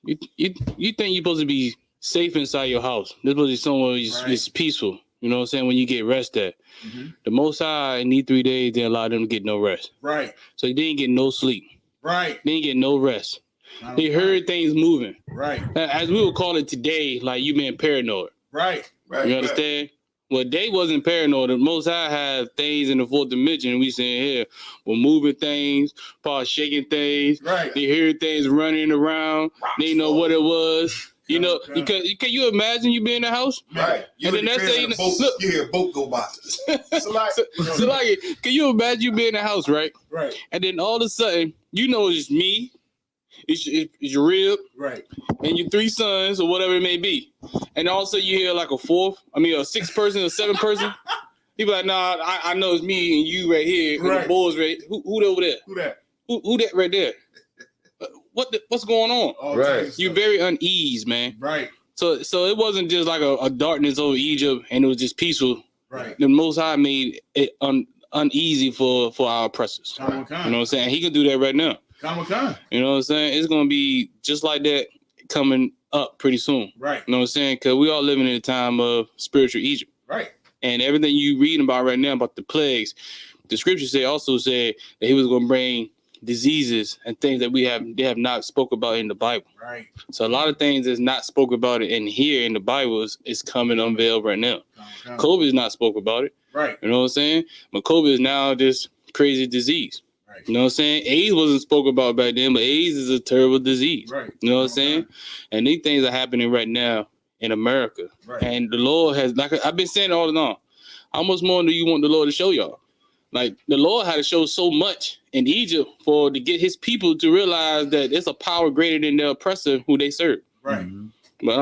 You think you're supposed to be safe inside your house? This supposed to be somewhere it's peaceful. You know what I'm saying? When you get rest at. The Most High in these 3 days didn't allow them to get no rest. Right. So he didn't get no sleep. Right. They didn't get no rest. They heard things moving. Right. As we would call it today, like you being paranoid. Right. You understand? Well, they wasn't paranoid. The Most High had things in the fourth dimension. We saying here, we're moving things, probably shaking things. Right. They heard things running around. They didn't know what it was. You know, because can you imagine you be in the house? Right. And then that's saying, you hear a boat go by. So like, can you imagine you be in the house, right? Right. And then all of a sudden, it's me, it's your rib, right, and your 3 sons or whatever it may be. And all of a sudden you hear like a 6 person or 7 person. He be like, nah, I know it's me and you right here, and the boys right. Who over there? Who that? Who that right there? What's going on? Oh, right. You're very uneasy, man. Right. So it wasn't just like a darkness over Egypt and it was just peaceful. Right. The Most High made it uneasy for our oppressors. You know what I'm saying? He can do that right now. You know what I'm saying? It's gonna be just like that coming up pretty soon. Right. You know what I'm saying? Because we all living in a time of spiritual Egypt. Right. And everything you reading about right now about the plagues, the scripture also said that he was gonna bring diseases and things that they have not spoke about in the Bible. Right. So a lot of things that's not spoke about in here in the Bible is coming unveiled right now. COVID is not spoke about it. Right. You know what I'm saying? But COVID is now this crazy disease. Right. You know what I'm saying? AIDS wasn't spoke about back then, but AIDS is a terrible disease. Right. You know what I'm saying? And these things are happening right now in America. Right. And the Lord has, like I've been saying all along, how much more do you want the Lord to show y'all? Like the Lord had to show so much in Egypt to get his people to realize that it's a power greater than the oppressor who they serve. Right. But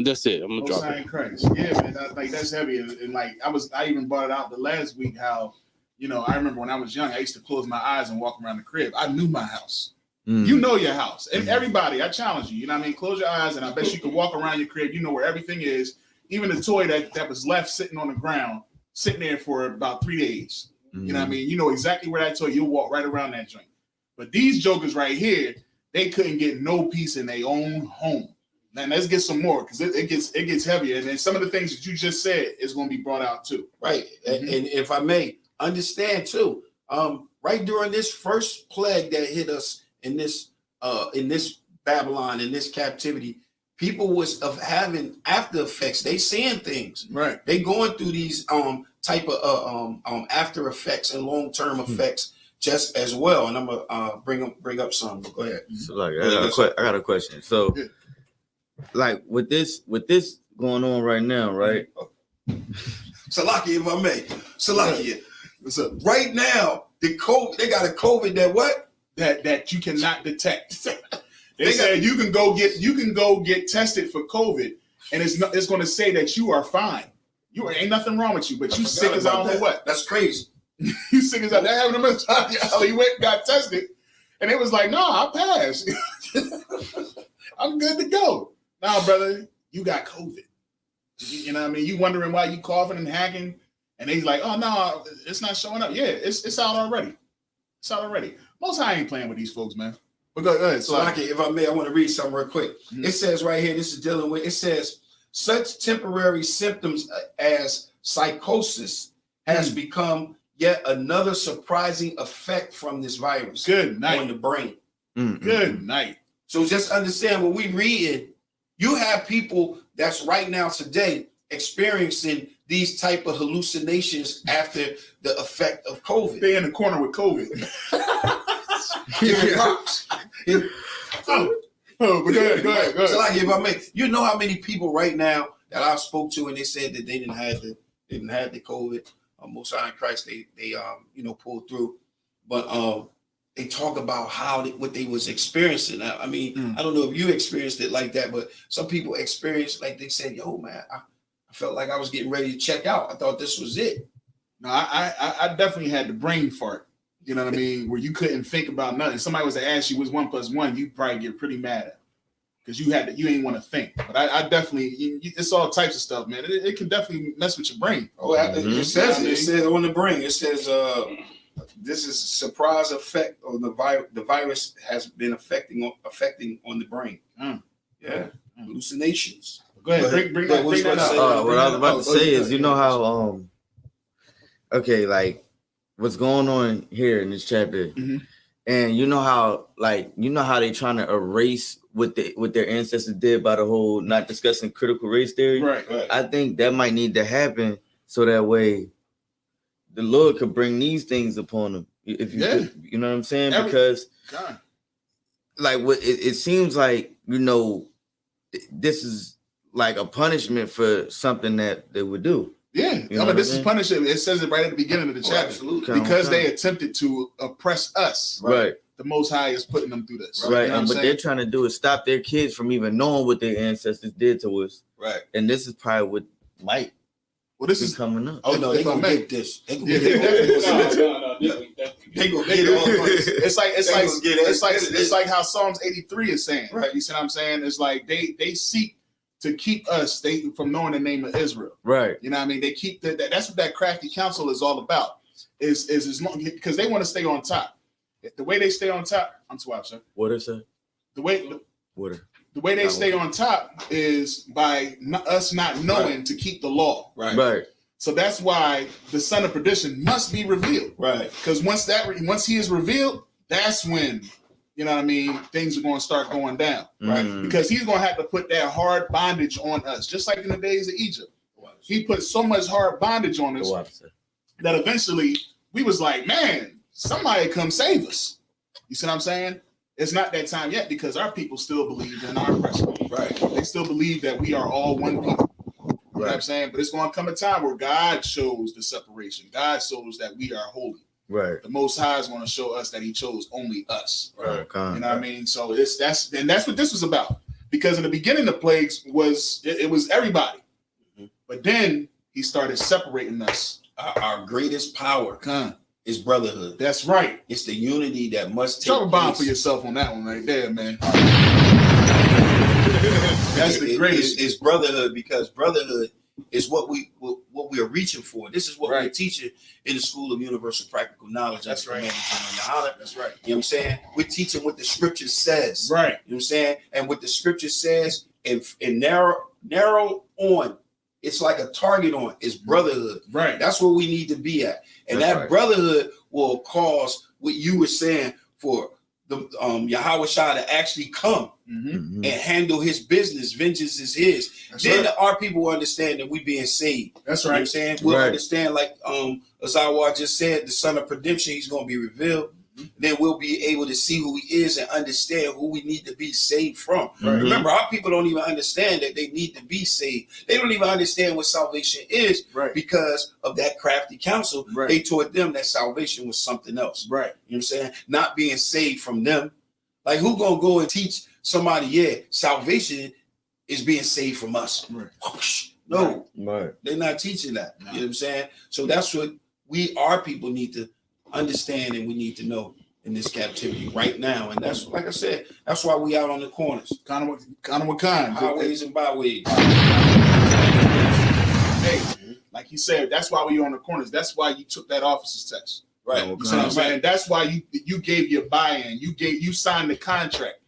that's it. I'm gonna drop it. Christ. Yeah, man. That's heavy. And like I even brought it out the last week how, I remember when I was young, I used to close my eyes and walk around the crib. I knew my house. You know your house. And everybody, I challenge you. You know what I mean? Close your eyes and I bet you can walk around your crib. You know where everything is. Even the toy that was left sitting on the ground, sitting there for about 3 days. You know what I mean? You know exactly where that toy, you'll walk right around that joint. But these jokers right here, they couldn't get no peace in their own home. Man, let's get some more because it gets heavier. And then some of the things that you just said is going to be brought out too. Right. And if I may understand too, right during this first plague that hit us in this Babylon, in this captivity, people was having after effects. They seeing things. Right. They going through these type of after effects and long-term effects just as well. And I'm gonna bring up some. But go ahead. So like I got a question. So like with this going on right now, right? Salakia, if I may. Salakia. What's up? Right now, they got a COVID that what? That you cannot detect. They said you can go get tested for COVID, and it's going to say that you are fine. You ain't nothing wrong with you, but you sick as I don't know what. That's crazy. You sick as that happened to me. He went and got tested, and it was like, no, I passed. I'm good to go. Nah, brother, you got COVID. You know what I mean? You wondering why you coughing and hacking, and he's like, oh no, it's not showing up. Yeah, it's out already. It's out already. Most High ain't playing with these folks, man. But go ahead. So, if I may, I want to read something real quick. It says right here, this is dealing with, it says, such temporary symptoms as psychosis has become yet another surprising effect from this virus. Good night. On the brain. Good night. So just understand what we read. You have people that's right now today experiencing these type of hallucinations after the effect of COVID. They in the corner with COVID. But go ahead. So like if I may, you know how many people right now that I spoke to and they said that they didn't have the COVID. Most High in Christ, they pulled through, but they talk about what they was experiencing. I mean, I don't know if you experienced it like that, but some people experienced like they said, "Yo, man, I felt like I was getting ready to check out. I thought this was it." No, I definitely had the brain fart. You know what I mean? Where you couldn't think about nothing. Somebody was to ask you what's 1 + 1, you'd probably get pretty mad at because you ain't want to think. But I definitely, it's all types of stuff, man. It can definitely mess with your brain. Oh, it says on the brain. It says this is a surprise effect of the virus has been affecting on the brain. Yeah, hallucinations. Go ahead, bring that up. What I was about to say is, you know how like what's going on here in this chapter, and you know how they trying to erase what their ancestors did by the whole not discussing critical race theory. Right. I think that might need to happen so that way the Lord could bring these things upon them. If you could, you know what I'm saying? Because like what it seems like, this is like a punishment for something that they would do. Yeah, this is punishment. It says it right at the beginning of the chapter. Absolutely. Because they attempted to oppress us. Right. The Most High is putting them through this. Right. But they're trying to do is stop their kids from even knowing what their ancestors did to us. Right. And this is probably what might is coming up. Oh no, they're gonna make this. They gonna get It's like how Psalms 83 is saying. Right. You see what I'm saying? It's like they seek to keep us from knowing the name of Israel. Right. You know what I mean? They keep that's what that crafty counsel is all about. Is as long because they want to stay on top. The way they stay on top, I'm too sir. What is it? The way they stay on top is by us not knowing to keep the law. Right. So that's why the son of perdition must be revealed. Right. Because once he is revealed, that's when, you know what I mean, things are going to start going down. Right. Because he's going to have to put that hard bondage on us, just like in the days of Egypt. He put so much hard bondage on us that eventually we was like, man, somebody come save us. You see what I'm saying? It's not that time yet because our people still believe in our oppression. Right. They still believe that we are all one people. You know what I'm saying? But it's going to come a time where God shows the separation. God shows that we are holy. Right. The Most High is going to show us that He chose only us. Right. You know what I mean? So that's what this was about. Because in the beginning, the plagues was everybody, but then He started separating us. Our greatest power is brotherhood. That's right. It's the unity that must take Drop a bomb place. for yourself on that one right there, man. That's the greatest. It's brotherhood, because brotherhood is what we are reaching for. This is what we're teaching in the School of Universal Practical Knowledge. That's right. That's right. You know what I'm saying? We're teaching what the Scripture says. Right. You know what I'm saying? And what the Scripture says, and narrow on. It's like a target on. It's brotherhood. Right. That's where we need to be at. And that brotherhood will cause what you were saying for the Yahweh Shah to actually come and handle His business. Vengeance is His. That's then right. our people will understand that we being saved. That's You know right. what I'm saying? We'll understand, like Azawa just said, the Son of Redemption, He's going to be revealed. Then we'll be able to see who He is and understand who we need to be saved from. Remember, our people don't even understand that they need to be saved. They don't even understand what salvation is because of that crafty counsel. They taught them that salvation was something else. Right. You know what I'm saying? Not being saved from them. Like, who gonna go and teach somebody, salvation is being saved from us? Right. No. Right. They're not teaching that. You know what I'm saying? So that's what our people need to understand, and we need to know in this captivity right now. And that's, like I said, that's why we out on the corners. Kind of what kind. Highways and byways. Hey, like you said, that's why we on the corners. That's why you took that officer's test. Right. You know what I'm saying? That's why you gave your buy-in. You signed the contract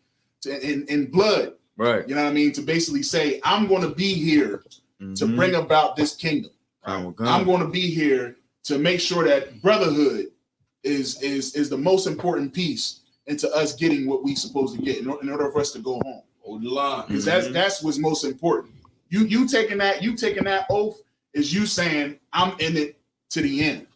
in blood. Right. You know what I mean? To basically say, I'm going to be here to bring about this kingdom. I'm going to be here to make sure that brotherhood is the most important piece into us getting what we supposed to get in order for us to go home. Hold the line. Because that's what's most important. You taking that oath is you saying, I'm in it to the end.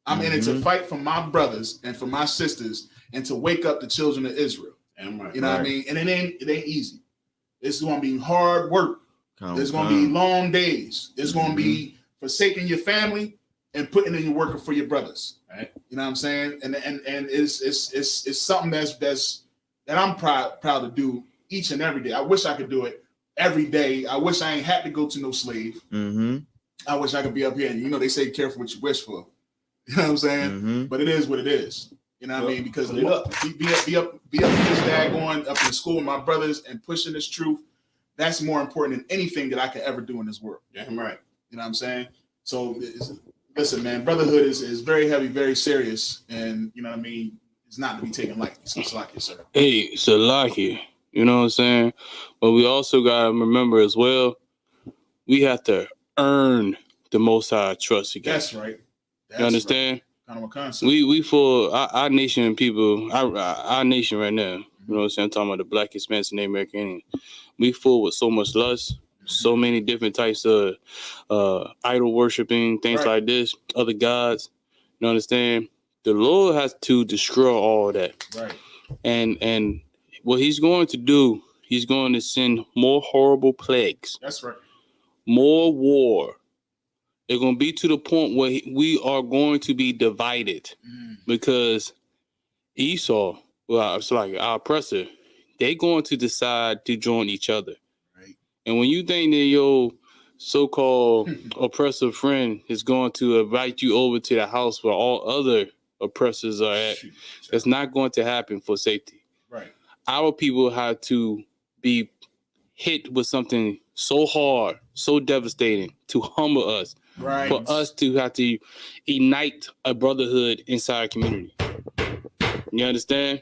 I'm in it to fight for my brothers and for my sisters and to wake up the children of Israel. You know what I mean? And it ain't easy. It's going to be hard work. There's going to be long days. It's going to be forsaking your family and putting in your work for your brothers. Right? You know what I'm saying? And it's something that I'm proud to do each and every day. I wish I could do it every day. I wish I ain't had to go to no slave. I wish I could be up here. And they say careful what you wish for. You know what I'm saying? But it is what it is. You know what I mean? Because be up this daggone up in school with my brothers and pushing this truth. That's more important than anything that I could ever do in this world. Damn right. You know what I'm saying? So listen, man, brotherhood is very heavy, very serious, and you know what I mean. It's not to be taken lightly. So Salakia, sir. Hey, Salakia. You know what I'm saying? But we also gotta remember as well, we have to earn the Most High trust again. That's right. You understand? Kind of a concept. We for our nation people, our nation right now. You know what I'm saying? I'm talking about the Black Hispanics and the American Indian. We full with so much lust, so many different types of idol worshiping, things like this, other gods. You understand? The Lord has to destroy all that. Right. And what He's going to do, He's going to send more horrible plagues. That's right. More war. It's going to be to the point where we are going to be divided because Esau, well, it's like our oppressor, they're going to decide to join each other. Right. And when you think that your so-called oppressive friend is going to invite you over to the house where all other oppressors are at, that's not going to happen for safety. Right. Our people have to be hit with something so hard, so devastating to humble us. Right. For us to have to ignite a brotherhood inside a community. You understand?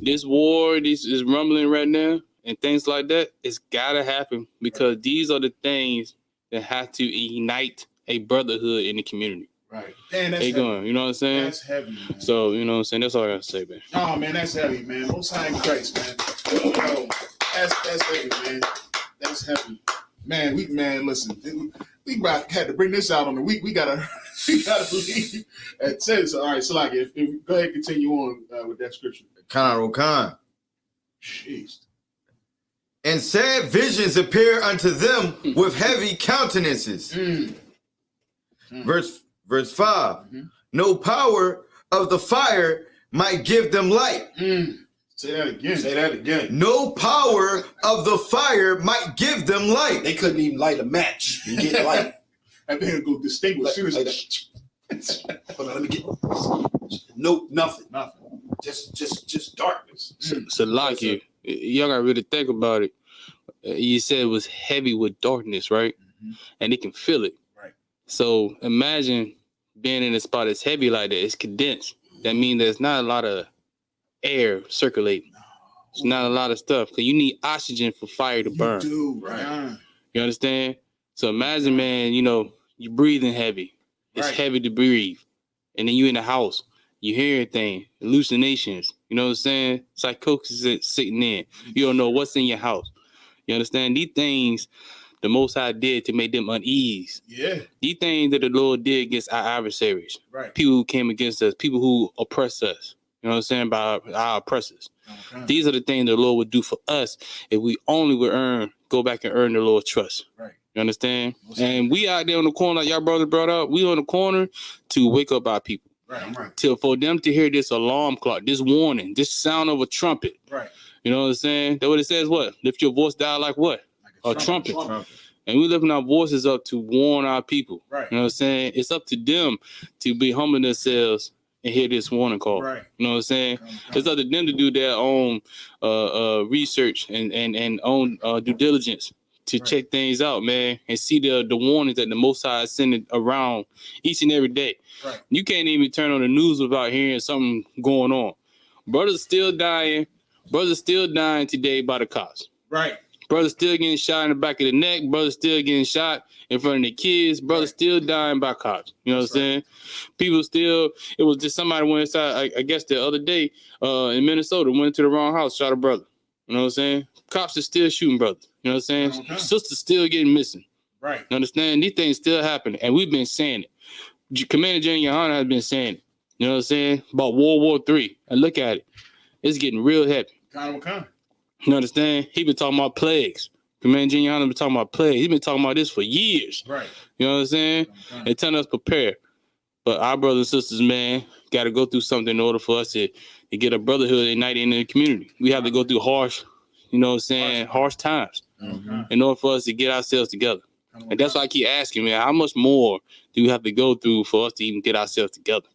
This war, this is rumbling right now, and things like that, it's gotta happen because these are the things that have to ignite a brotherhood in the community. Right. Man, that's heavy. Going, you know what I'm saying? That's heavy, man. So, you know what I'm saying? That's all I gotta say, man. Oh man, that's heavy, man. Most High in Christ, man. Yo, that's heavy, man. That's heavy. Man, listen, we had to bring this out on the week. We gotta leave at 10. So, all right, so like, if go ahead and continue on with that scripture. Khan. Jeez. And sad visions appear unto them with heavy countenances. Verse verse 5. No power of the fire might give them light. Say that again. Say that again. No power of the fire might give them light. They couldn't even light a match and get light. And then go distinguish. Hold on, let me get. No, nothing. Nothing. Just darkness. So like y'all gotta really think about it. You said it was heavy with darkness, right? And they can feel it. Right. So imagine being in a spot that's heavy like that. It's condensed. That means there's not a lot of air circulating. It's not a lot of stuff because you need oxygen for fire to burn. You do, right? You understand? So imagine, man, you know, you're breathing heavy. It's heavy to breathe. And then you in the house. You hear things, hallucinations. You know what I'm saying? Psychosis is sitting in. You don't know what's in your house. You understand? These things the Most High did to make them unease. Yeah. These things that the Lord did against our adversaries. Right. People who came against us. People who oppress us. You know what I'm saying? By our oppressors. Okay. These are the things the Lord would do for us if we only would go back and earn the Lord's trust. Right. You understand? And we out there on the corner, like y'all brother brought up, we on the corner to wake up our people. Right, I'm right. For them to hear this alarm clock, this warning, this sound of a trumpet. Right. You know what I'm saying? That what it says, what? Lift your voice down like what? Like a trumpet. And we lifting our voices up to warn our people. Right. You know what I'm saying? It's up to them to be humbling themselves and hear this warning call. Right. You know what I'm saying? It's up to them to do their own research and own due diligence to check things out, man, and see the warnings that the Most High is sending around each and every day. Right. You can't even turn on the news without hearing something going on. Brothers still dying. Brothers still dying today by the cops. Right. Brothers still getting shot in the back of the neck. Brothers still getting shot in front of their kids. Brothers still dying by cops. You know what I'm saying? People still, it was just somebody went inside, I guess the other day in Minnesota, went into the wrong house, shot a brother. You know what I'm saying? Cops are still shooting brothers. You know what I'm saying? Sisters still getting missing. Right. You understand? These things still happening. And we've been saying it. Commander General Yohana has been saying it. You know what I'm saying? About World War III. And look at it. It's getting real heavy. You understand? He been talking about plagues. Commander General Yohana been talking about plagues. He's been talking about this for years. Right. You know what I'm saying? And telling us prepare. But our brothers and sisters, man, got to go through something in order for us to get a brotherhood ignited in the community. We have to go through harsh, you know what I'm saying, harsh times in order for us to get ourselves together. And that's why I keep asking, man, how much more do we have to go through for us to even get ourselves together?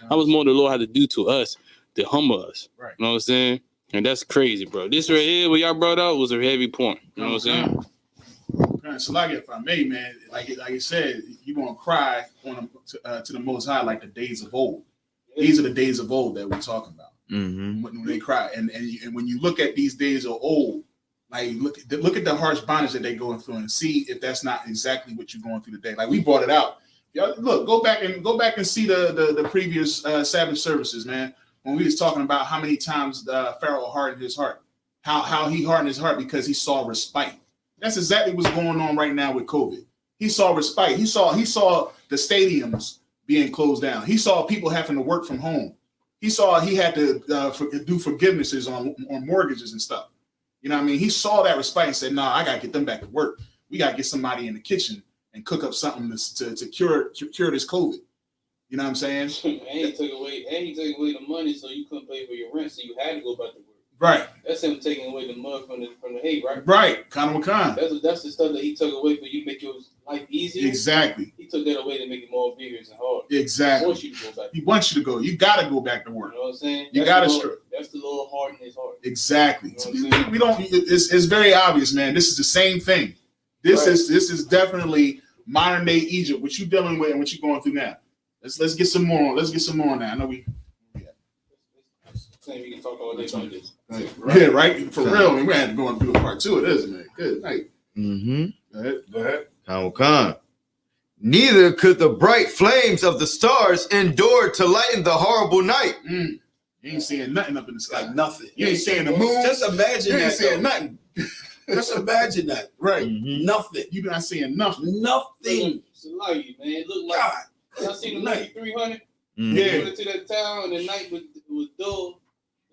How much more the Lord had to do to us to humble us? Right. You know what I'm saying? And that's crazy, bro. This right here, what y'all brought up, was a heavy point. You know what I'm saying? So, like, if I may, man, like you said, you're gonna cry to the Most High like the days of old. These are the days of old that we're talking about. When they cry, and when you look at these days of old, like look at the harsh bondage that they're going through, and see if that's not exactly what you're going through today. Like we brought it out. Y'all, look, go back and see the previous Sabbath services, man. When we was talking about how many times Pharaoh hardened his heart, how he hardened his heart because he saw respite. That's exactly what's going on right now with COVID. He saw respite. He saw the stadiums being closed down. He saw people having to work from home. He saw he had to do forgivenesses on mortgages and stuff. You know what I mean? He saw that respite and said, "No, I gotta get them back to work. We gotta get somebody in the kitchen and cook up something to cure this COVID." You know what I'm saying? And he took away the money, so you couldn't pay for your rent, so you had to go back to work. Right. That's him taking away the mud from the hay, right? Right. Kind of That's the stuff that he took away for you to make your life easier. Exactly. He took that away to make it more vigorous and hard. Exactly. He wants you to go back. He wants you to go. You gotta go back to work. You know what I'm saying? That's the Lord hardening his heart. Exactly. You know we don't. It's very obvious, man. This is the same thing. This is definitely modern day Egypt. What you dealing with and what you going through now. Let's get some more. Let's get some more now. I know we. We can talk all day about this. Right. Yeah, right. For real, man. We had to go and do a part 2 of this, man. Good night. Go ahead. Khan. Neither could the bright flames of the stars endure to lighten the horrible night. You ain't seeing nothing up in the sky. Like nothing. You ain't seeing the moon. Just imagine you that. ain't seeing nothing. Just imagine that. Right. Nothing. You not seeing nothing. Nothing. It's a lie, man. It look like y'all seen the movie 300? Yeah. You went to that town and the night was dull.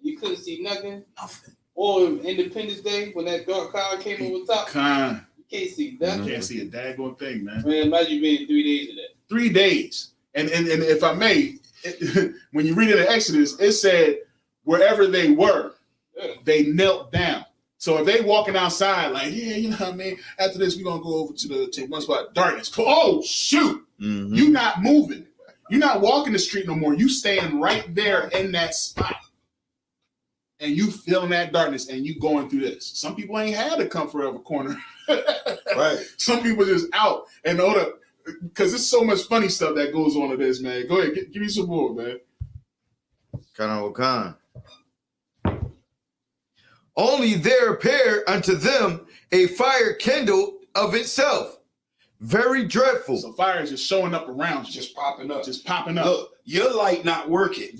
You couldn't see nothing. Nothing. Or Independence Day when that dark cloud came over top. You can't see nothing. You can't see a daggone thing, man. Man, imagine being 3 days of that. 3 days. And if I may, when you read it in Exodus, it said wherever they were, they knelt down. So if they walking outside, like, yeah, you know what I mean? After this, we're gonna go over to one spot, darkness. Oh shoot, you not moving. You're not walking the street no more. You staying right there in that spot. And you feeling that darkness and you going through this. Some people ain't had the comfort of a corner. Right. Some people just out and order, because there's so much funny stuff that goes on to this, man. Go ahead, give me some more, man. Khan. Only there appeared unto them a fire kindled of itself, very dreadful. So fire is just showing up around you, Just popping up. just popping up. Look, your light not working.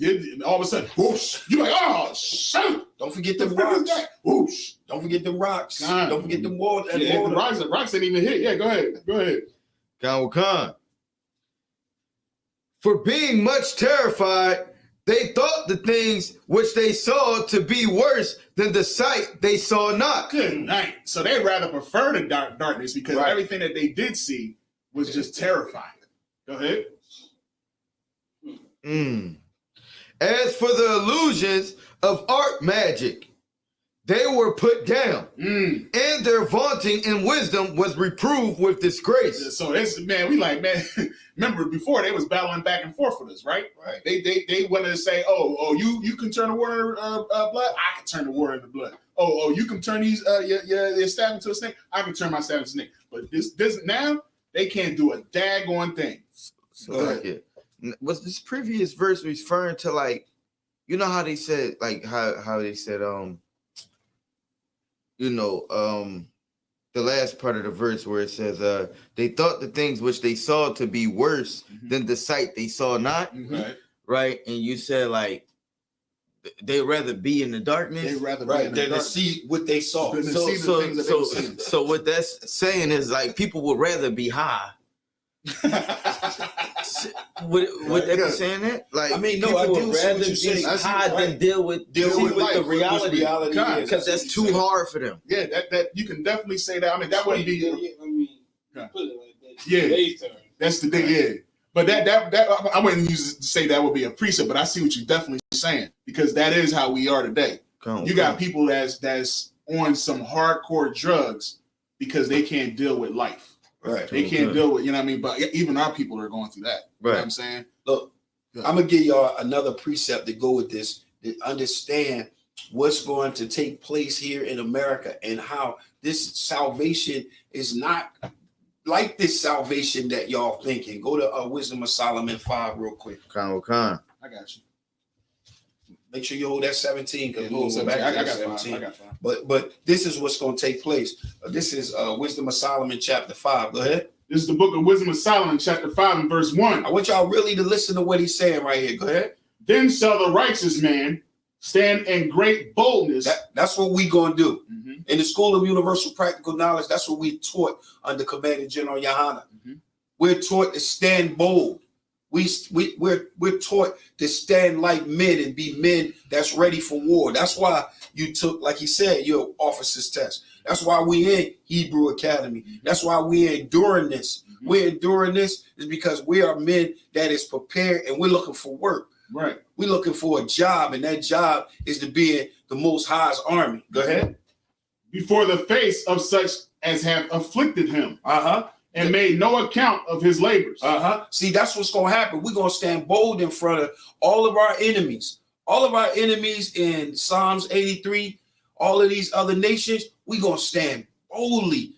All of a sudden, whoosh, you're like, oh, shoot. Don't forget the The fuck is rocks. that? Whoosh. Don't forget the rocks. God. Don't forget the water. Yeah, the rocks didn't even hit. Yeah, go ahead. Khan. For being much terrified, they thought the things which they saw to be worse than the sight they saw not. Good night. So they rather prefer the darkness because everything that they did see was just terrifying. Go ahead. As for the illusions of art magic, they were put down, and their vaunting in wisdom was reproved with disgrace. So this, man, we like, man, remember before they was battling back and forth with us, right? Right. They wanted to say, oh, you can turn the water blood, I can turn the water into blood. Oh, you can turn these your staff into a snake, I can turn my staff into a snake. But this now they can't do a daggone thing. So was this previous verse referring to, like, you know how they said, like how they said the last part of the verse where it says they thought the things which they saw to be worse than the sight they saw not, right? And you said, like, they'd rather be in the darkness, They'd rather be in the than to darkness. see what they saw. Than to see the things that they were seeing. So what that's saying is, like, people would rather be high. Would they be saying that? Like, I mean, no, people I do would see rather what you're be saying. high than deal with life, the reality, is. because that's too hard for them. Yeah, that you can definitely say that. I mean, that wouldn't be. I mean, put it like that. Yeah. Today's term. That's the thing, yeah. But that I wouldn't use to say that would be a precept, but I see what you're definitely saying, because that is how we are today. You got people that's on some hardcore drugs because they can't deal with life. Right. They can't deal with, you know what I mean? But even our people are going through that. You know what I'm saying? Look, I'm going to give y'all another precept to go with this, to understand what's going to take place here in America and how this salvation is not like this salvation that y'all thinking. Go to Wisdom of Solomon 5 real quick. Khan. I got you. Make sure you hold that 17 because Yeah, we'll go back to I that got 17. five. I got five. But this is what's going to take place. This is Wisdom of Solomon chapter 5. Go ahead. This is the book of Wisdom of Solomon, chapter 5 and verse 1. I want y'all really to listen to what he's saying right here. Go ahead. Then shall the righteous man stand in great boldness. That's what we going to do. In the School of Universal Practical Knowledge, that's what we taught under Commander General Yohana. We're taught to stand bold. We're taught to stand like men and be men that's ready for war. That's why you took, like he said, your officer's test. That's why we in Hebrew Academy. That's why we enduring this. We're enduring this is because we are men that is prepared and we're looking for work. Right. We're looking for a job, and that job is to be in the Most High's army. Go ahead. Before the face of such as have afflicted him. And made no account of his labors. See, that's what's going to happen. We're going to stand bold in front of all of our enemies. All of our enemies in Psalms 83, all of these other nations, we're going to stand boldly,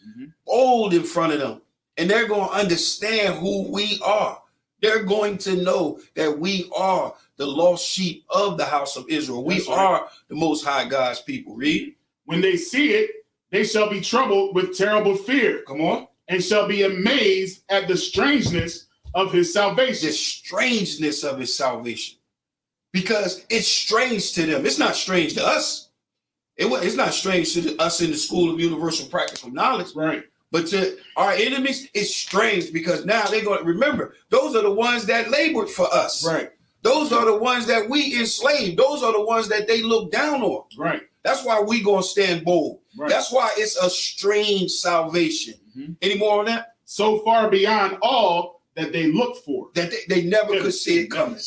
bold in front of them. And they're going to understand who we are. They're going to know that we are the lost sheep of the house of Israel. We are the Most High God's people. Read. When they see it, they shall be troubled with terrible fear. Come on. And shall be amazed at the strangeness of his salvation. The strangeness of his salvation. Because it's strange to them. It's not strange to us. It's not strange to us in the School of Universal Practical Knowledge. Right. But to our enemies, it's strange because now they're going to remember, those are the ones that labored for us. Right. Those are the ones that we enslaved. Those are the ones that they look down on. Right. That's why we going to stand bold. Right. That's why it's a strange salvation. Any more on that? So far beyond all that they look for. That they never could see it coming.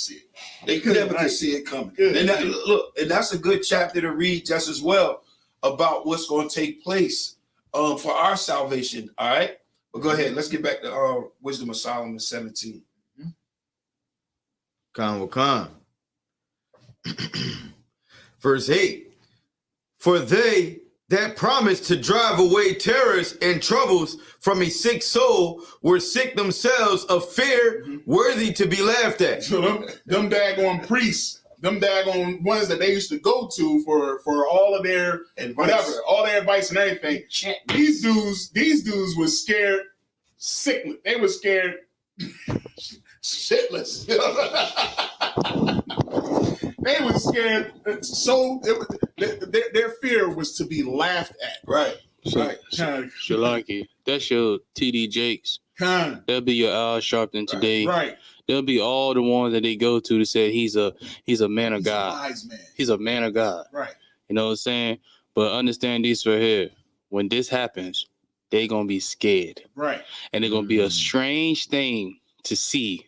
They never could see it coming. And look, and that's a good chapter to read just as well about what's going to take place for our salvation. All right, but go ahead. Let's get back to Wisdom of Solomon 17. Khan. Verse 8. For they that promised to drive away terrors and troubles from a sick soul were sick themselves of fear, worthy to be laughed at. So them daggone priests, them daggone ones that they used to go to for all of their whatever, all their advice and everything. These dudes were scared sickly. They were scared shitless. They were scared, so their fear was to be laughed at. Right. Shalaki, that's your TD Jakes. That'll be your Al Sharpton today. Right. There'll be all the ones that they go to say he's a man of God. A wise man. He's a man of God. Right. You know what I'm saying? But understand this right here. When this happens, they're gonna be scared. Right. And they're gonna be a strange thing to see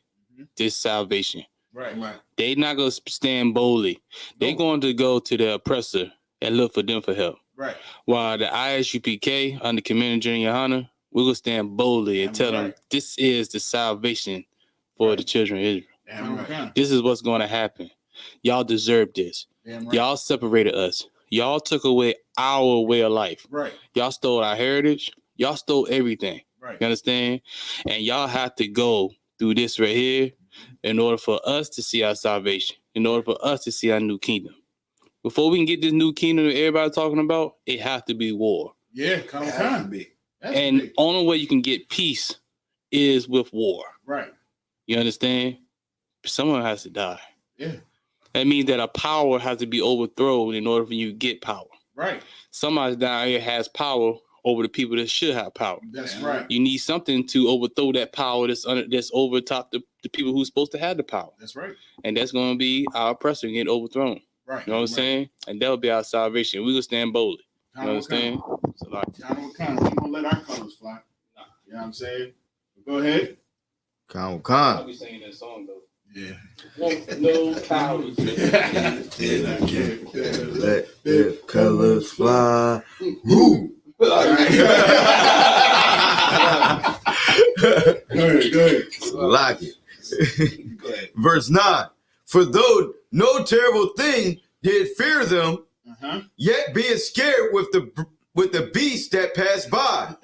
this salvation. Right. They're not going to stand boldly. They're going to go to the oppressor and look for them for help. Right. While the ISUPK under Commander General Yohana, we're going to stand boldly and tell them this is the salvation for the children of Israel. This is what's going to happen. Y'all deserve this. Y'all separated us. Y'all took away our way of life. Right. Y'all stole our heritage. Y'all stole everything. Right. You understand? And y'all have to go through this right here in order for us to see our salvation, in order for us to see our new kingdom. Before we can get this new kingdom that everybody's talking about, it has to be war. Yeah, come on. And only way you can get peace is with war. Right. You understand? Someone has to die. Yeah. That means that a power has to be overthrown in order for you to get power. Right. Somebody down here has power over the people that should have power. That's right. You need something to overthrow that power that's over top the people who's supposed to have the power. That's right. And that's going to be our oppressor getting overthrown. Right. You know what I'm saying? And that'll be our salvation. We're going to stand boldly. You understand? So like, we're going to let our colors fly. You know what I'm saying? Go ahead. Khan. I'll be singing that song though. Yeah. No powers. Let the colors fly. Woo! Go ahead. Like it. Verse 9. For though no terrible thing did fear them, yet being scared with the beasts that pass by,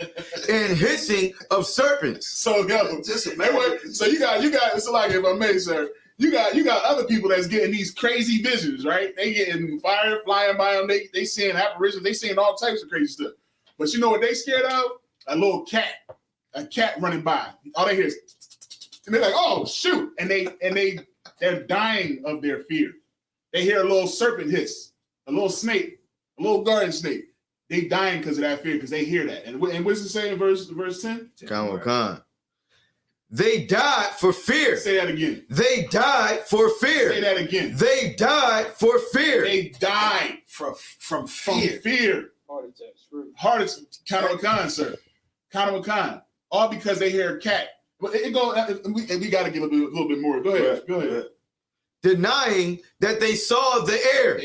and hissing of serpents. So you got it's like, if I may, sir, you got other people that's getting these crazy visions, right? They getting fire flying by them, they seeing apparitions, they seeing all types of crazy stuff. But you know what they scared of? A little cat. A cat running by. All they hear is, and they're like, oh shoot. And they're dying of their fear. They hear a little serpent hiss, a little snake, a little garden snake. They dying because of that fear, because they hear that. And what's it say in verse 10? Khan. They died for fear. Say that again. They died for fear. Say that again. They died for fear. They died from fear. From fear. Heart attack. Count of a con, sir. Count of a con. All because they hear a cat. But we got to give a little bit more. Go ahead. Go ahead. Denying that they saw the air.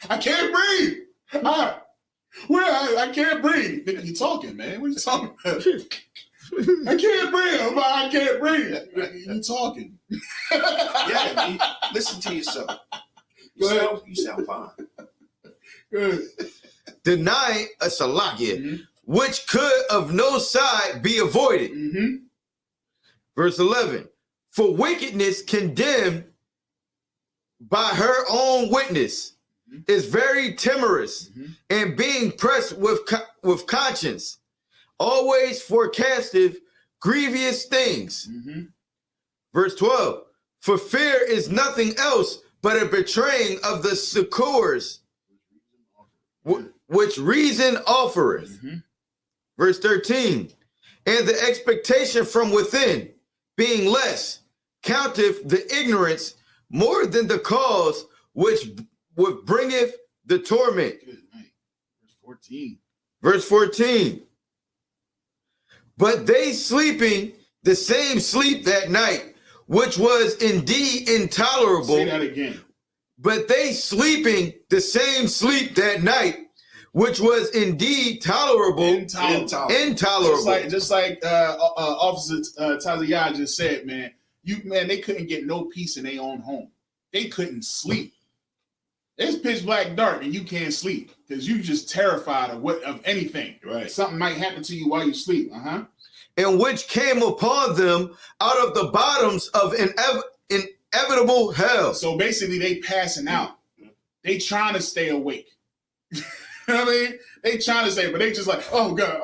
I can't breathe. I can't breathe. You talking, man? What are you talking about? I can't breathe. I can't breathe. You talking? Yeah, listen to yourself. You sound fine. Good. Denying a salakia, which could of no side be avoided. Verse 11. For wickedness condemned by her own witness is very timorous, and being pressed with conscience, always forecasteth grievous things. Verse 12. For fear is nothing else but a betraying of the succors which reason offereth. Verse 13. And the expectation from within, being less, counteth the ignorance more than the cause which bringeth the torment. Verse 14. Verse 14. But they sleeping the same sleep that night, which was indeed intolerable. Say that again. But they sleeping the same sleep that night, which was indeed intolerable. Just like Officer Tazayah just said, man, they couldn't get no peace in their own home. They couldn't sleep. It's pitch black dark and you can't sleep because you just terrified of anything. Right. Something might happen to you while you sleep. And which came upon them out of the bottoms of inevitable hell. So basically, they passing out. They trying to stay awake. You know what I mean? They trying to stay, but they just like, oh God,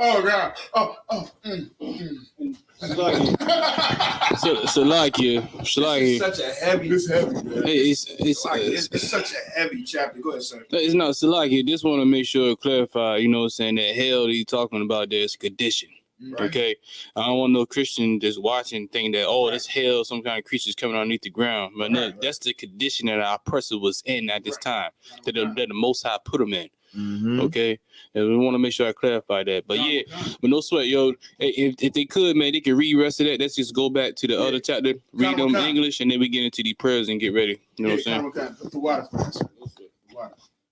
Salakia. It's such a heavy. It's heavy, man. It's such a heavy chapter. Go ahead, sir. It's not Salakia. Just want to make sure clarify. You know, what I'm saying that hell that he's talking about there is condition. Right. Okay, I don't want no Christian just watching think that this hell, some kind of creatures coming underneath the ground. But no, that's the condition that our oppressor was in at this time, that the Most High put him in. Mm-hmm. Okay, and we want to make sure I clarify that. But but no sweat, yo. If they could, man, they could read the rest of that. Let's just go back to the other chapter, read them in English, and then we get into the prayers and get ready. You know what I'm saying? The water.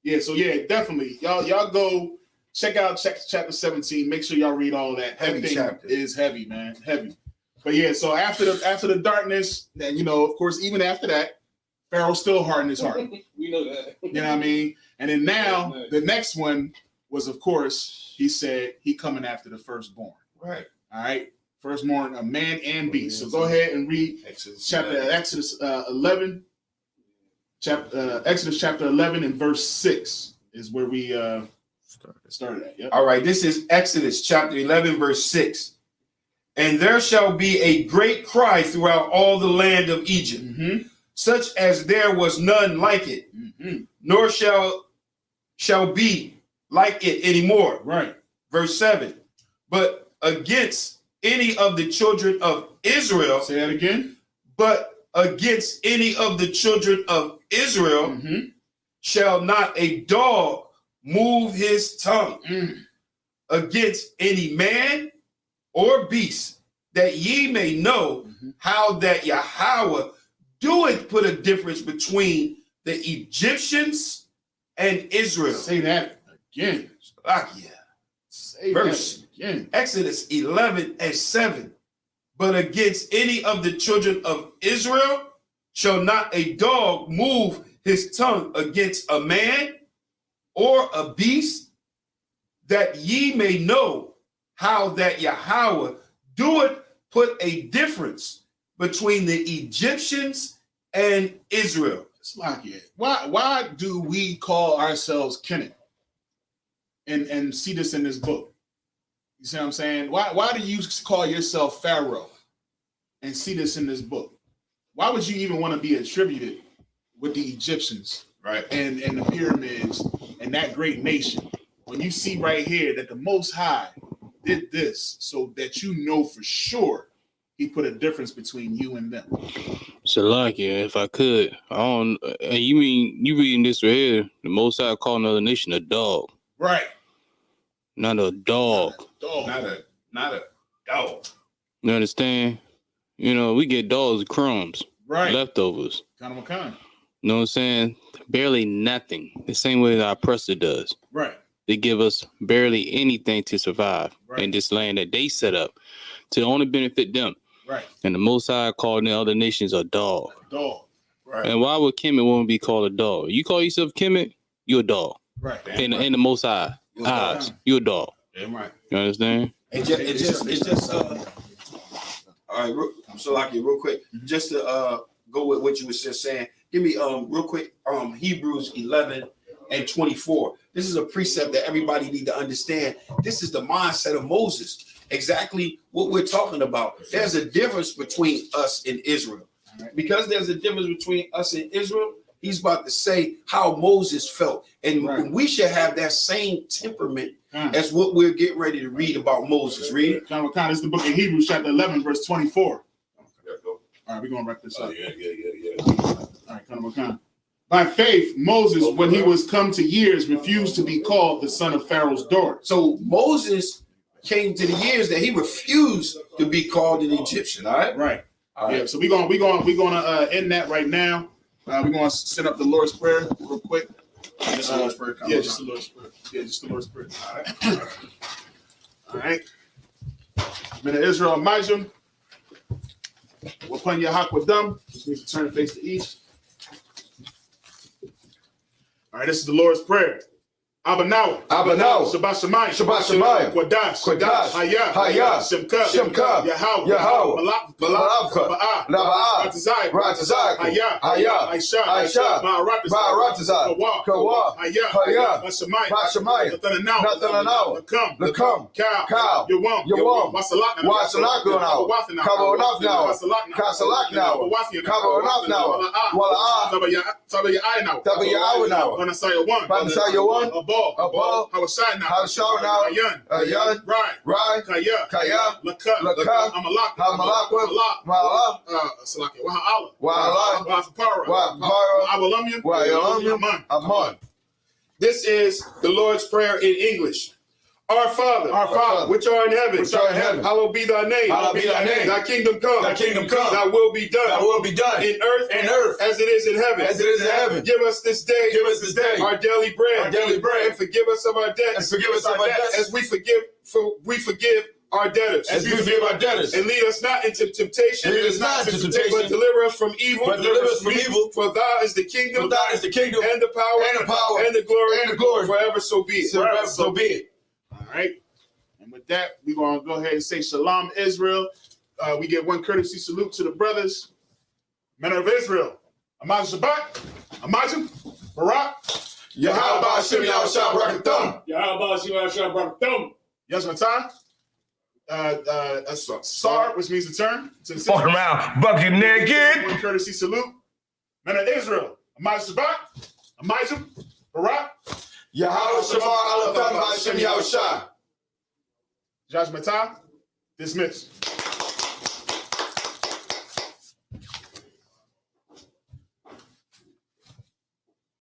Yeah, so definitely, y'all go. Check out chapter 17. Make sure y'all read all that. Heavy chapter. Is heavy, man. Heavy. But so after the darkness, then of course, even after that, Pharaoh still hardened his heart. We know that. You know what I mean? And then now the next one was, of course, he said he coming after the firstborn. Right. All right. Firstborn of man and beast. So go ahead and read Exodus chapter 11. Exodus chapter 11 and verse 6 is where we started at. Yep. All right, this is Exodus chapter 11, verse 6. And there shall be a great cry throughout all the land of Egypt, such as there was none like it, nor shall be like it anymore. Right. Verse 7. But against any of the children of Israel. Say that again. But against any of the children of Israel shall not a dog move his tongue against any man or beast, that ye may know how that Yahweh doeth put a difference between the Egyptians and Israel. Say that again. Verse again. Exodus 11 and 7. But against any of the children of Israel shall not a dog move his tongue against a man or a beast, that ye may know how that Yahweh doeth put a difference between the Egyptians and Israel. It's like why do we call ourselves Kenan and see this in this book? You see what I'm saying? Why do you call yourself Pharaoh and see this in this book? Why would you even want to be attributed with the Egyptians? Right. And the pyramids and that great nation, when you see right here that the Most High did this so that you know for sure he put a difference between you and them. Salakia, if I could, you mean you reading this right here? The Most High called another nation a dog, right? Not a dog. Not a dog. You understand? We get dogs crumbs, right? Leftovers. Kind of a kind. You know what I'm saying? Barely nothing. The same way that our oppressor does. Right. They give us barely anything to survive in this land that they set up to only benefit them. Right. And the Most High called the other nations a dog. Dog. Right. And why would Kemet want to be called a dog? You call yourself Kemet, you're a dog. Right. In the Most High eyes, you're a dog. Damn right. You understand? It just all right, Salakia, real quick, just to go with what you were just saying. Give me real quick Hebrews 11 and 24. This is a precept that everybody need to understand. This is the mindset of Moses. Exactly what we're talking about. There's a difference between us and Israel. Because there's a difference between us and Israel, he's about to say how Moses felt. And we should have that same temperament as what we're getting ready to read about Moses. Read. This is the book of Hebrews, chapter 11, verse 24. All right, we're going to wrap this up. All right, come. By faith, Moses, when he was come to years, refused to be called the son of Pharaoh's daughter. So Moses came to the years that he refused to be called an Egyptian. All right. Right. All right. Yeah. So we're gonna end that right now. We're gonna set up the Lord's Prayer real quick. Just the Lord's Prayer. Yeah, just the Lord's Prayer. Yeah, just the Lord's Prayer. All right. All right. Men of Israel, Majum. Upon your Hakwadam, which means to turn face to east. All right, this is the Lord's Prayer. Abanawa. Abanawa. Shabbat Shemayim. Shabbat Shemayim. Quadash. Quadash. Hayah. Hayah. Simka. Simka. Yahweh. Yahweh. Malabka. Laba'ah. Ratazai. Ratazai. Hayah. Hayah. Aisha. Aisha. Ma'aratazai. Kawa. Kawa. Hayah. Hayah. Bashamayim. Bashamayim. Nathanaw. Nathanaw. Lakam. Kal. Yawam. Wasalak now. Kabanaf now. Kasalak now. Kabanaf now. Wala'ah. Tabaya'aw now. Banasaya 1. Abal. Hawashai now. Ayan. Rai. Kaya. Laka. Hamalakwa. Ma'ala. Wa'ala. Wa'alamya. Aman. This is the Lord's Prayer in English. Our Father, which art in heaven, hallowed be thy name. Thy kingdom come. Thy will be done. In earth, as it is in heaven. Give us this day. Our daily bread. And forgive us of our debts. As we forgive our debtors. And lead us not into temptation. But deliver us from evil. For thou is the kingdom. And the power. And the glory. Forever so be it. All right. And with that, we're going to go ahead and say Shalom, Israel. We give one courtesy salute to the brothers, men of Israel. Amaz Shabbat, Amazim, Barak, Yahweh Hashem Yahushua Barakathum. Yahweh Hashem Barakathum. Yes, Matah. That's Sar, which means to turn. Walk around bucket naked. One courtesy salute. Men of Israel. Amaz Shabbat, Amazim, Barak, Yahweh Shamar Alatham Hashem Yahushua. Josh Matah, dismissed.